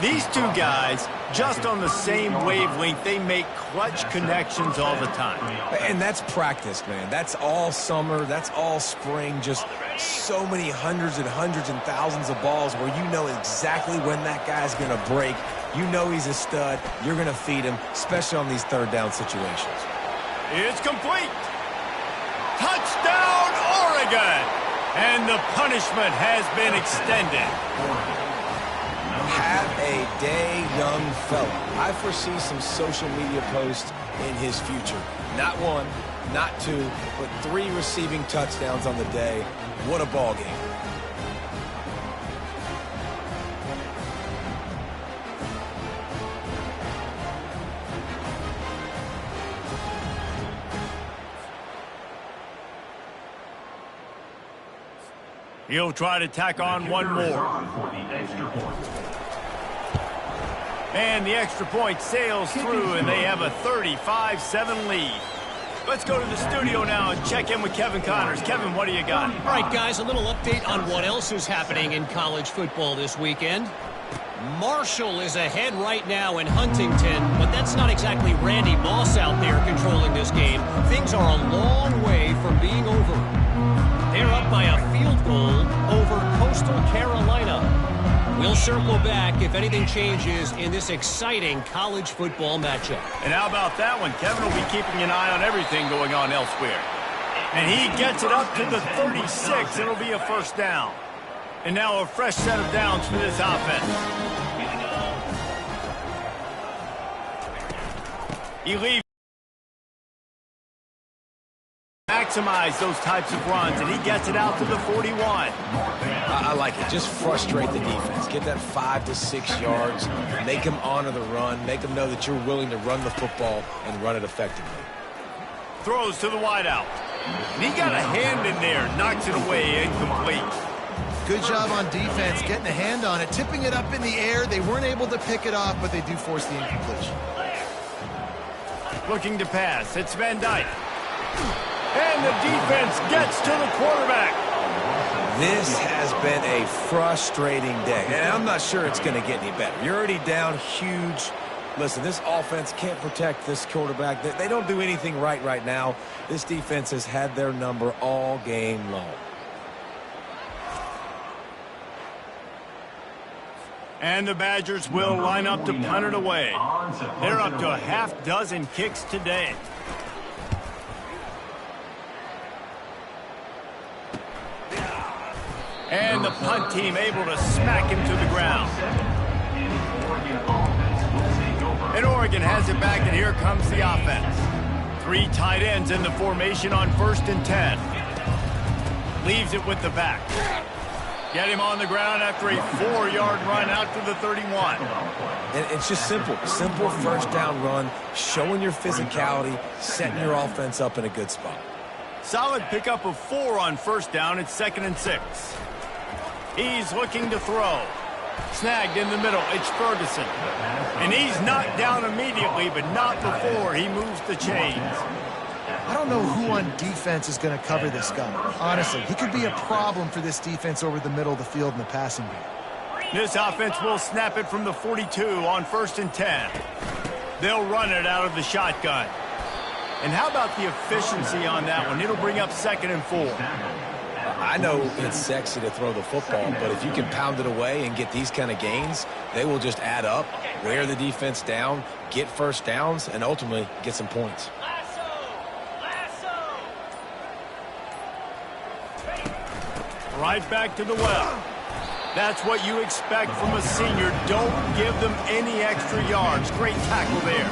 S1: These two guys, just on the same wavelength, they make clutch connections all the time.
S3: And that's practice, man. That's all summer. That's all spring. Just so many hundreds and thousands of balls where you know exactly when that guy's going to break. You know he's a stud. You're going to feed him, especially on these 3rd down situations.
S1: It's complete. Touchdown, Oregon. And the punishment has been extended.
S3: Have a day, young fella. I foresee some social media posts in his future. Not 1, not 2, but 3 receiving touchdowns on the day. What a ball game.
S1: He'll try to tack on one more. And the extra point sails through, and they have a 35-7 lead. Let's go to the studio now and check in with Kevin Connors. Kevin, what do you got?
S4: All right, guys, a little update on what else is happening in college football this weekend. Marshall is ahead right now in Huntington, but that's not exactly Randy Moss out there controlling this game. Things are a long way from being over. They're up by a field goal over Coastal Carolina. We'll circle back if anything changes in this exciting college football matchup.
S1: And how about that one? Kevin will be keeping an eye on everything going on elsewhere. And he gets it up to the 36. It'll be a first down. And now a fresh set of downs for this offense. He leaves. Maximize those types of runs, and he gets it out to the 41.
S3: I like it. Just frustrate the defense. Get that 5 to 6 yards. Make them honor the run. Make them know that you're willing to run the football and run it effectively.
S1: Throws to the wideout. And he got a hand in there. Knocks it away. Incomplete.
S2: Good job on defense getting a hand on it, tipping it up in the air. They weren't able to pick it off, but they do force the incompletion.
S1: Looking to pass. It's Van Dyke. And the defense gets to the quarterback.
S3: This has been a frustrating day, and I'm not sure it's going to get any better. You're already down huge. Listen, this offense can't protect this quarterback. They don't do anything right now. This defense has had their number all game long.
S1: And the Badgers will line up to punt it away. They're up to a half dozen kicks today. And the punt team able to smack him to the ground. And Oregon has it back, and here comes the offense. 3 tight ends in the formation on 1st and 10. Leaves it with the back. Get him on the ground after a 4-yard run out to the 31.
S3: And it's just simple. Simple first down run, showing your physicality, setting your offense up in a good spot.
S1: Solid pickup of 4 on 1st down. It's 2nd and 6. He's looking to throw. Snagged in the middle. It's Ferguson. And he's knocked down immediately, but not before he moves the chains.
S2: I don't know who on defense is going to cover this guy. Honestly, he could be a problem for this defense over the middle of the field in the passing game.
S1: This offense will snap it from the 42 on 1st and 10. They'll run it out of the shotgun. And how about the efficiency on that one? It'll bring up 2nd and 4.
S3: I know it's sexy to throw the football, but if you can pound it away and get these kind of gains, they will just add up, wear the defense down, get first downs, and ultimately get some points.
S1: Right back to the well. That's what you expect from a senior. Don't give them any extra yards. Great tackle there.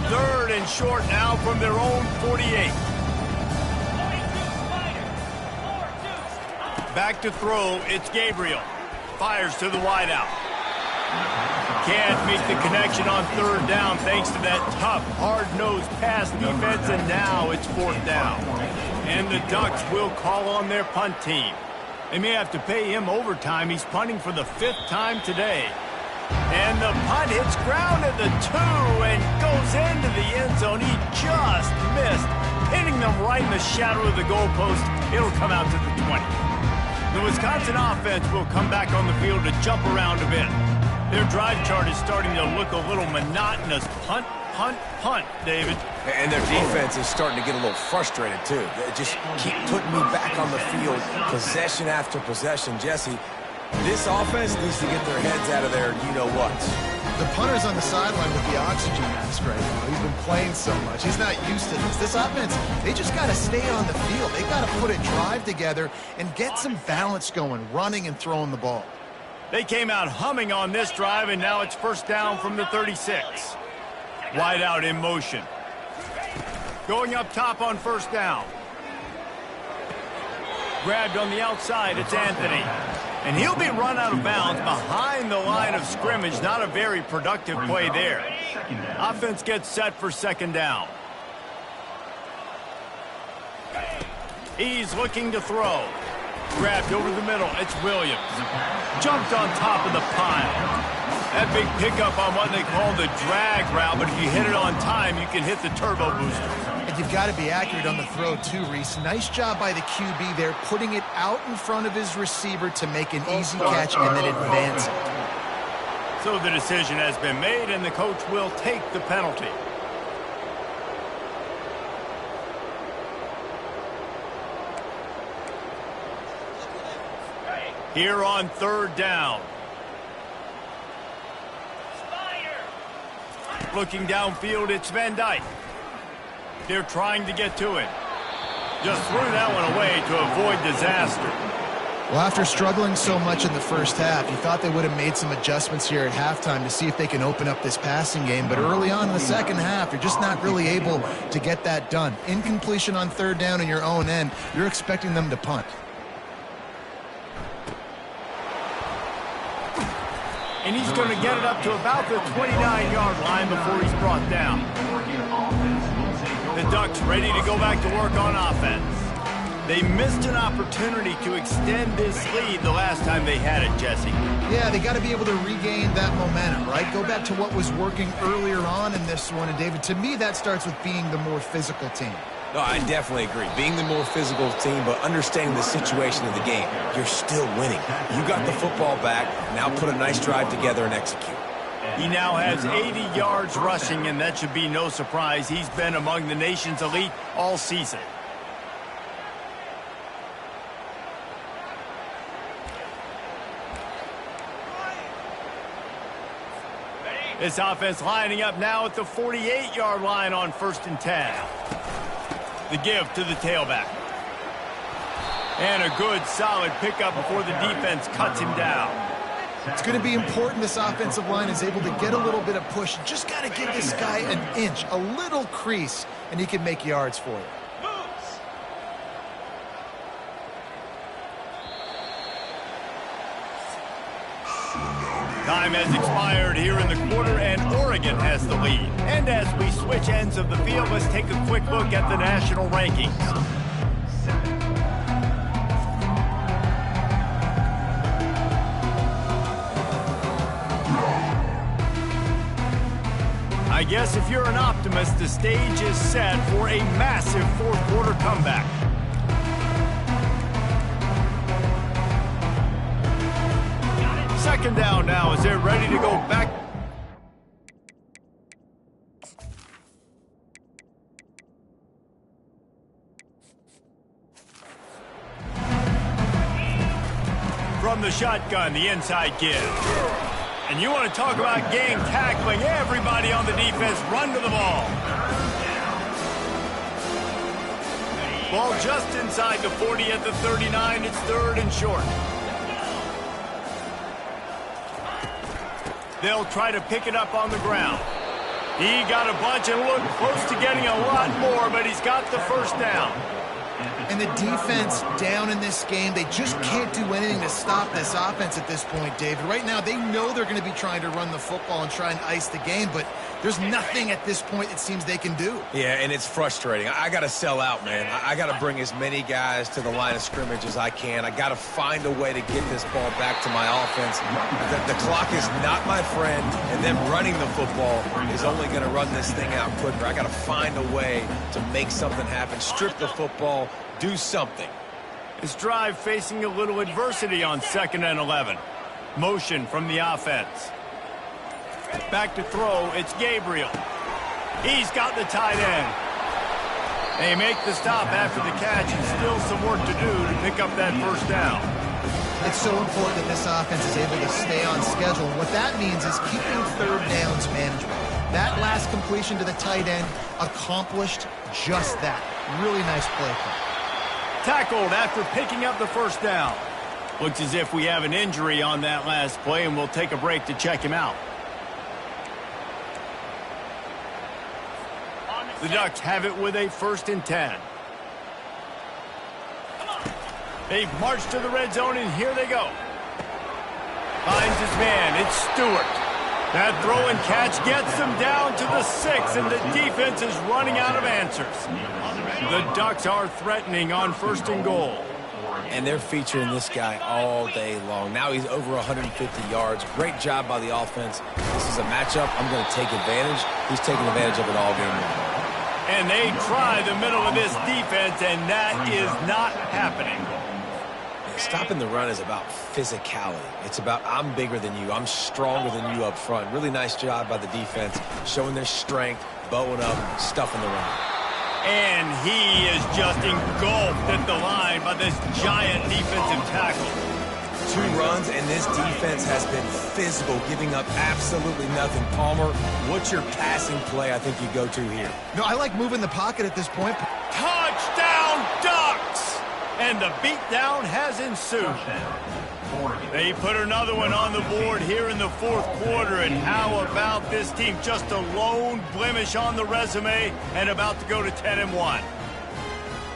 S1: Third and short now from their own 48. Back to throw, it's Gabriel. Fires to the wideout. Can't make the connection on 3rd down thanks to that tough, hard-nosed pass defense, and now it's 4th down. And the Ducks will call on their punt team. They may have to pay him overtime. He's punting for the 5th time today. And the punt hits ground at the 2 and goes into the end zone. He just missed, hitting them right in the shadow of the goalpost. It'll come out to the 20. The Wisconsin offense will come back on the field to jump around a bit. Their drive chart is starting to look a little monotonous. Punt, punt, punt, David.
S3: And their defense is starting to get a little frustrated, too. They just keep putting me back on the field, possession after possession. Jesse, this offense needs to get their heads out of there, you-know-what.
S2: The punter's on the sideline with the oxygen mask right now. He's been playing so much. He's not used to this. This offense, they just got to stay on the field. They got to put a drive together and get some balance going, running and throwing the ball.
S1: They came out humming on this drive, and now it's 1st down from the 36. Wide out in motion. Going up top on 1st down. Grabbed on the outside, it's Anthony. And he'll be run out of bounds behind the line of scrimmage. Not a very productive play there. Offense gets set for 2nd down. He's looking to throw. Grabbed over the middle. It's Williams. Jumped on top of the pile. That big pickup on what they call the drag route, but if you hit it on time, you can hit the turbo booster.
S2: And you've got to be accurate on the throw, too, Reese. Nice job by the QB there, putting it out in front of his receiver to make an easy catch and then advance it.
S1: So the decision has been made, and the coach will take the penalty. Here on 3rd down. Looking downfield, it's Van Dyke. They're trying to get to it. Just threw that one away to avoid disaster.
S2: Well, after struggling so much in the first half, you thought they would have made some adjustments here at halftime to see if they can open up this passing game. But early on in the second half, you're just not really able to get that done. Incompletion on 3rd down in your own end, you're expecting them to punt.
S1: And he's going to get it up to about the 29-yard line before he's brought down. The Ducks ready to go back to work on offense. They missed an opportunity to extend this lead the last time they had it, Jesse.
S2: Yeah, they got to be able to regain that momentum, right? Go back to what was working earlier on in this one. And, David, to me, that starts with being the more physical team.
S3: No, I definitely agree. Being the more physical team, but understanding the situation of the game. You're still winning. You got the football back. Now put a nice drive together and execute.
S1: He now has 80 yards rushing, and that should be no surprise. He's been among the nation's elite all season. This offense lining up now at the 48-yard line on 1st and 10. The give to the tailback. And a good, solid pickup before the defense cuts him down.
S2: It's going to be important this offensive line is able to get a little bit of push. Just got to give this guy an inch, a little crease, and he can make yards for you.
S1: Time has expired here in the quarter, and Oregon has the lead. And as we switch ends of the field, let's take a quick look at the national rankings. I guess if you're an optimist, the stage is set for a massive fourth-quarter comeback. Second down now as they're ready to go back. From the shotgun, the inside give. And you want to talk about game tackling. Everybody on the defense run to the ball. Ball just inside the 40 at the 39. It's 3rd and short. They'll try to pick it up on the ground. He got a bunch and looked close to getting a lot more, but he's got the first down.
S2: And the defense down in this game, they just can't do anything to stop this offense at this point, David. Right now, they know they're going to be trying to run the football and try and ice the game, but there's nothing at this point it seems they can do.
S3: Yeah, and it's frustrating. I got to sell out, man. I got to bring as many guys to the line of scrimmage as I can. I got to find a way to get this ball back to my offense. The clock is not my friend, and them running the football is only going to run this thing out quicker. I got to find a way to make something happen, strip the football, do something.
S1: This drive facing a little adversity on 2nd and 11. Motion from the offense. Back to throw, it's Gabriel. He's got the tight end. They make the stop after the catch, and still some work to do to pick up that first down.
S2: It's so important that this offense is able to stay on schedule. What that means is keeping 3rd downs manageable. That last completion to the tight end accomplished just that. Really nice play call.
S1: Tackled after picking up the first down. Looks as if we have an injury on that last play, and we'll take a break to check him out. The Ducks have it with a 1st and 10. They've marched to the red zone, and here they go. Finds his man. It's Stewart. That throw and catch gets them down to the 6, and the defense is running out of answers. The Ducks are threatening on 1st and goal.
S3: And they're featuring this guy all day long. Now he's over 150 yards. Great job by the offense. This is a matchup I'm going to take advantage. He's taking advantage of it all game long.
S1: And they try the middle of this defense, and that is not happening.
S3: Stopping the run is about physicality. It's about I'm bigger than you. I'm stronger than you up front. Really nice job by the defense, showing their strength, bowing up, stuffing the run.
S1: And he is just engulfed at the line by this giant defensive tackle.
S3: 2 runs, and this defense has been physical, giving up absolutely nothing. Palmer, what's your passing play I think you go to here?
S2: No, I like moving the pocket at this point.
S1: Touchdown, Ducks! And the beatdown has ensued. They put another one on the board here in the 4th quarter, and how about this team? Just a lone blemish on the resume and about to go to 10-1.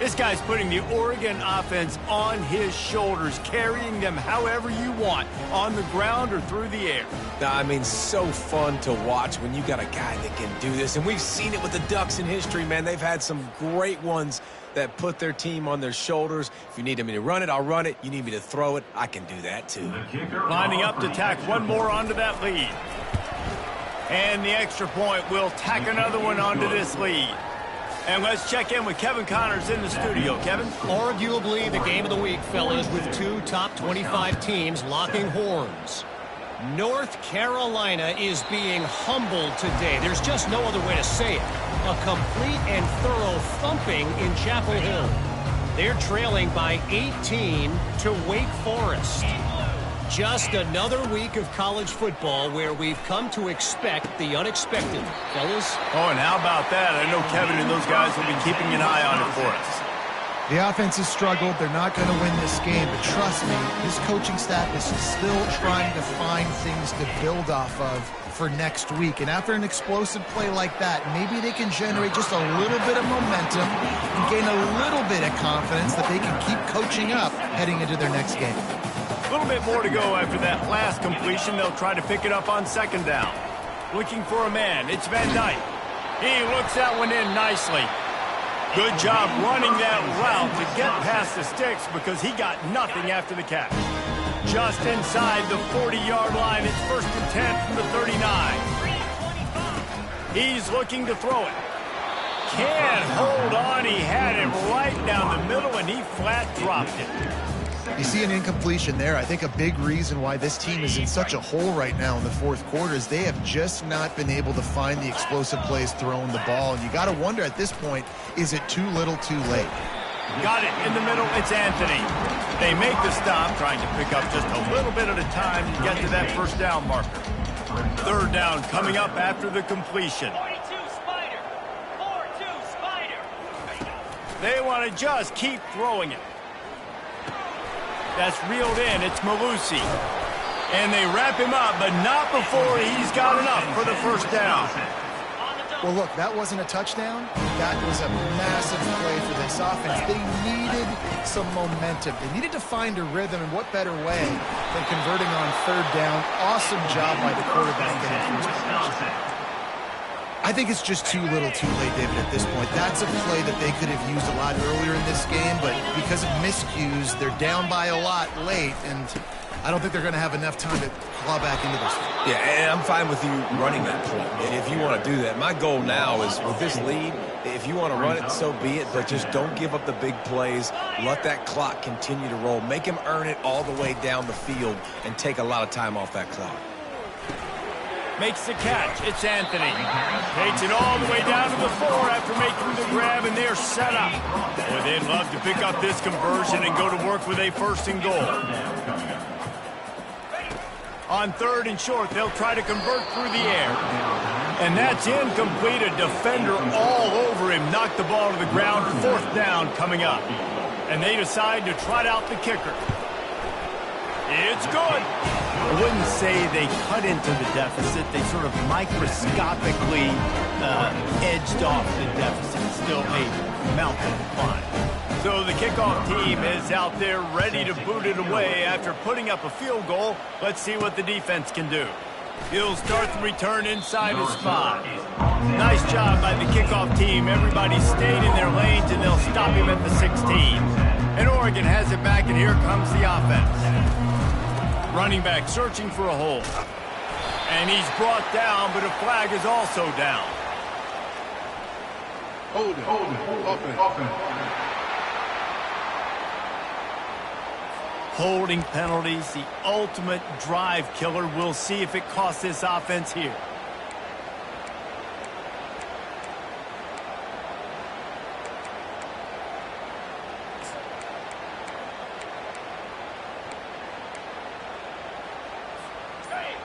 S1: This guy's putting the Oregon offense on his shoulders, carrying them however you want, on the ground or through the air.
S3: I mean, so fun to watch when you got a guy that can do this. And we've seen it with the Ducks in history, man. They've had some great ones that put their team on their shoulders. If you need me to run it, I'll run it. You need me to throw it, I can do that too.
S1: Lining up to tack one more onto that lead. And the extra point will tack another one onto this lead. And let's check in with Kevin Connors in the studio. Kevin?
S4: Arguably the game of the week, fellas, with two top 25 teams locking horns. North Carolina is being humbled today. There's just no other way to say it. A complete and thorough thumping in Chapel Hill. They're trailing by 18 to Wake Forest. Just another week of college football where we've come to expect the unexpected. Fellas?
S1: Oh, and how about that? I know Kevin and those guys will be keeping an eye on it for us.
S2: The offense has struggled. They're not going to win this game, but trust me, this coaching staff is still trying to find things to build off of for next week. And after an explosive play like that, maybe they can generate just a little bit of momentum and gain a little bit of confidence that they can keep coaching up heading into their next game.
S1: A little bit more to go after that last completion. They'll try to pick it up on second down. Looking for a man. It's Van Dyke. He looks that one in nicely. Good job running that route to get past the sticks because he got nothing after the catch. Just inside the 40-yard line. It's 1st and 10 from the 39. He's looking to throw it. Can't hold on. He had it right down the middle, and he flat dropped it.
S2: You see an incompletion there. I think a big reason why this team is in such a hole right now in the fourth quarter is they have just not been able to find the explosive plays throwing the ball. And you got to wonder at this point, is it too little too late?
S1: Got it in the middle. It's Anthony. They make the stop, trying to pick up just a little bit at a time to get to that first down marker. Third down coming up after the completion.
S6: 42 Spider. 4-2 Spider.
S1: They want to just keep throwing it. That's reeled in. It's Malusi. And they wrap him up, but not before he's got enough for the first down.
S2: Well, look, that wasn't a touchdown. That was a massive play for this offense. They needed some momentum. They needed to find a rhythm, and what better way than converting on third down. Awesome job by the quarterback getting through his position. I think it's just too little too late, David, at this point. That's a play that they could have used a lot earlier in this game, but because of miscues, they're down by a lot late, and I don't think they're going to have enough time to claw back into this.
S3: Yeah, and I'm fine with you running that point. And if you want to do that, my goal now is with this lead, if you want to run it, so be it, but just don't give up the big plays. Let that clock continue to roll. Make him earn it all the way down the field and take a lot of time off that clock.
S1: Makes the catch. It's Anthony. Takes it all the way down to the 4 after making the grab, and they're set up. Boy, they'd love to pick up this conversion and go to work with a 1st and goal. On 3rd and short, they'll try to convert through the air. And that's incomplete. A defender all over him. Knocked the ball to the ground. 4th down coming up. And they decide to trot out the kicker. It's good. I wouldn't say they cut into the deficit. They sort of microscopically edged off the deficit. Still a mountain to climb. So the kickoff team is out there ready to boot it away after putting up a field goal. Let's see what the defense can do. He'll start the return inside his spot. Nice job by the kickoff team. Everybody stayed in their lanes, and they'll stop him at the 16. And Oregon has it back, and here comes the offense. Running back searching for a hole. And he's brought down, but a flag is also down.
S7: Hold it. Offense.
S1: Holding penalties, the ultimate drive killer. We'll see if it costs this offense here.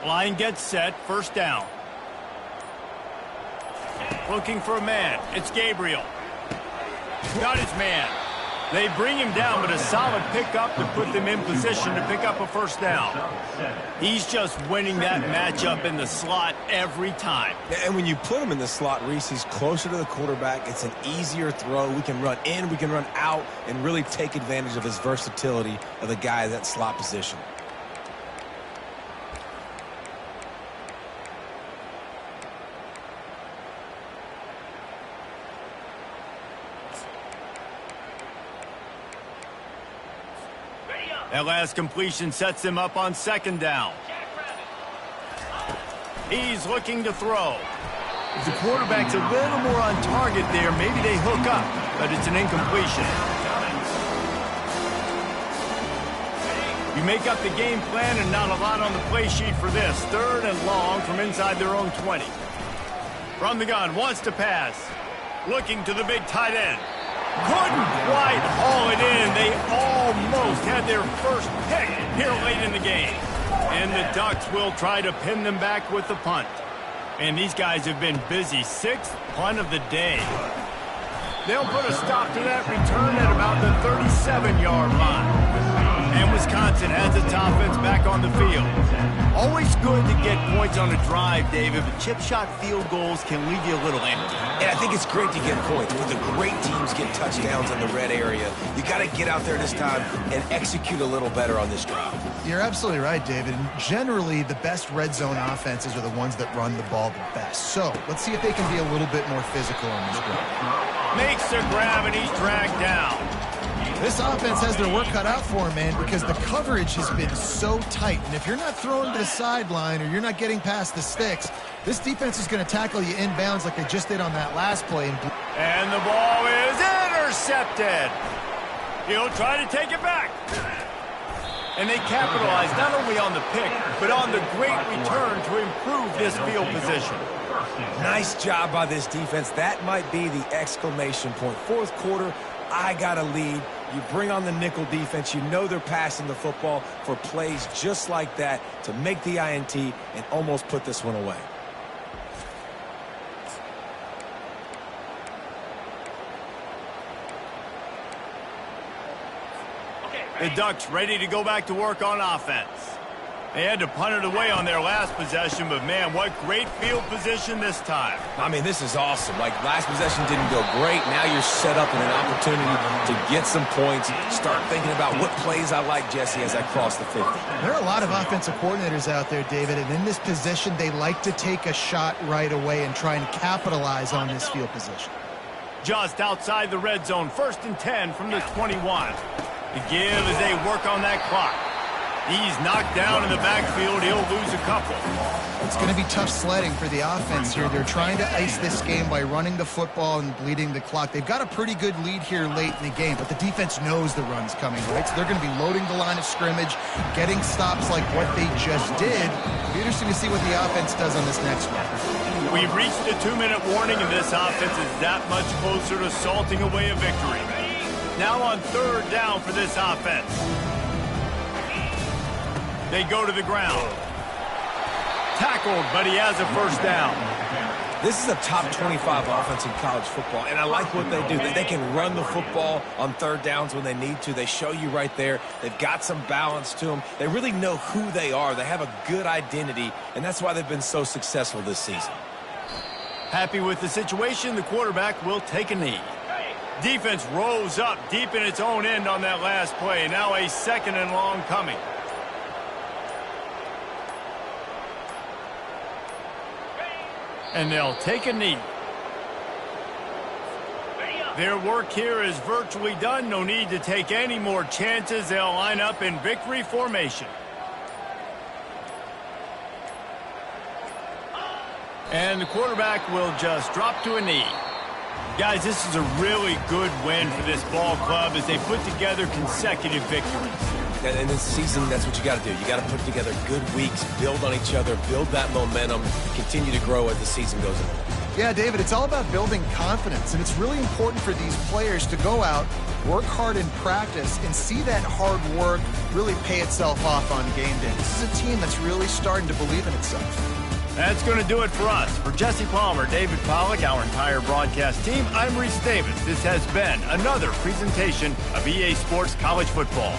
S1: Line gets set, 1st down. Looking for a man. It's Gabriel. Got his man. They bring him down, but a solid pickup to put them in position to pick up a first down. He's just winning that matchup in the slot every time.
S3: And when you put him in the slot, Reese, he's closer to the quarterback. It's an easier throw. We can run in, we can run out, and really take advantage of his versatility of the guy in that slot position.
S1: That last completion sets him up on second down. He's looking to throw. If the quarterback's a little more on target there, maybe they hook up, but it's an incompletion. You make up the game plan and not a lot on the play sheet for this. 3rd and long from inside their own 20. From the gun, wants to pass. Looking to the big tight end. Couldn't quite haul it in. They almost had their first pick here late in the game. And the Ducks will try to pin them back with the punt. And these guys have been busy. 6th punt of the day. They'll put a stop to that return at about the 37-yard line. And Wisconsin has its offense back on the field. Always good to get points on a drive, David, but chip shot field goals can leave you a little empty.
S3: And I think it's great to get points. When the great teams get touchdowns in the red area, you got to get out there this time and execute a little better on this drive.
S2: You're absolutely right, David. And generally, the best red zone offenses are the ones that run the ball the best. So let's see if they can be a little bit more physical on this drive.
S1: Makes a grab, and he's dragged down.
S2: This offense has their work cut out for them, man, because the coverage has been so tight. And if you're not throwing to the sideline or you're not getting past the sticks, this defense is going to tackle you inbounds like they just did on that last play.
S1: And the ball is intercepted. He'll try to take it back. And they capitalize not only on the pick, but on the great return to improve this field position.
S3: Nice job by this defense. That might be the exclamation point. 4th quarter, I got a lead. You bring on the nickel defense. You know they're passing the football for plays just like that to make the INT and almost put this one away.
S1: The Ducks ready to go back to work on offense. They had to punt it away on their last possession, but man, what great field position this time.
S3: I mean, this is awesome. Like, last possession didn't go great. Now you're set up in an opportunity to get some points. Start thinking about what plays I like, Jesse, as I cross the 50.
S2: There are a lot of offensive coordinators out there, David, and in this position, they like to take a shot right away and try and capitalize on this field position.
S1: Just outside the red zone, 1st and 10 from the 21. The give as they work on that clock. He's knocked down in the backfield. He'll lose a couple.
S2: It's going to be tough sledding for the offense here. They're trying to ice this game by running the football and bleeding the clock. They've got a pretty good lead here late in the game, but the defense knows the run's coming, right? So they're going to be loading the line of scrimmage, getting stops like what they just did. It'll be interesting to see what the offense does on this next one.
S1: We've reached the 2-minute warning, and this offense is that much closer to salting away a victory. Now on 3rd down for this offense. They go to the ground. Tackled, but he has a first down.
S3: This is a top 25 offense in college football, and I like what they do. They can run the football on 3rd downs when they need to. They show you right there. They've got some balance to them. They really know who they are. They have a good identity, and that's why they've been so successful this season.
S1: Happy with the situation, the quarterback will take a knee. Defense rose up deep in its own end on that last play. Now a 2nd and long coming. And they'll take a knee. Their work here is virtually done. No need to take any more chances. They'll line up in victory formation. And the quarterback will just drop to a knee. Guys, this is a really good win for this ball club as they put together consecutive victories.
S3: And in this season, that's what you got to do. You got to put together good weeks, build on each other, build that momentum, continue to grow as the season goes on.
S2: Yeah, David, it's all about building confidence, and it's really important for these players to go out, work hard in practice, and see that hard work really pay itself off on game day. This is a team that's really starting to believe in itself.
S1: That's going to do it for us. For Jesse Palmer, David Pollack, our entire broadcast team, I'm Reese Davis. This has been another presentation of EA Sports College Football.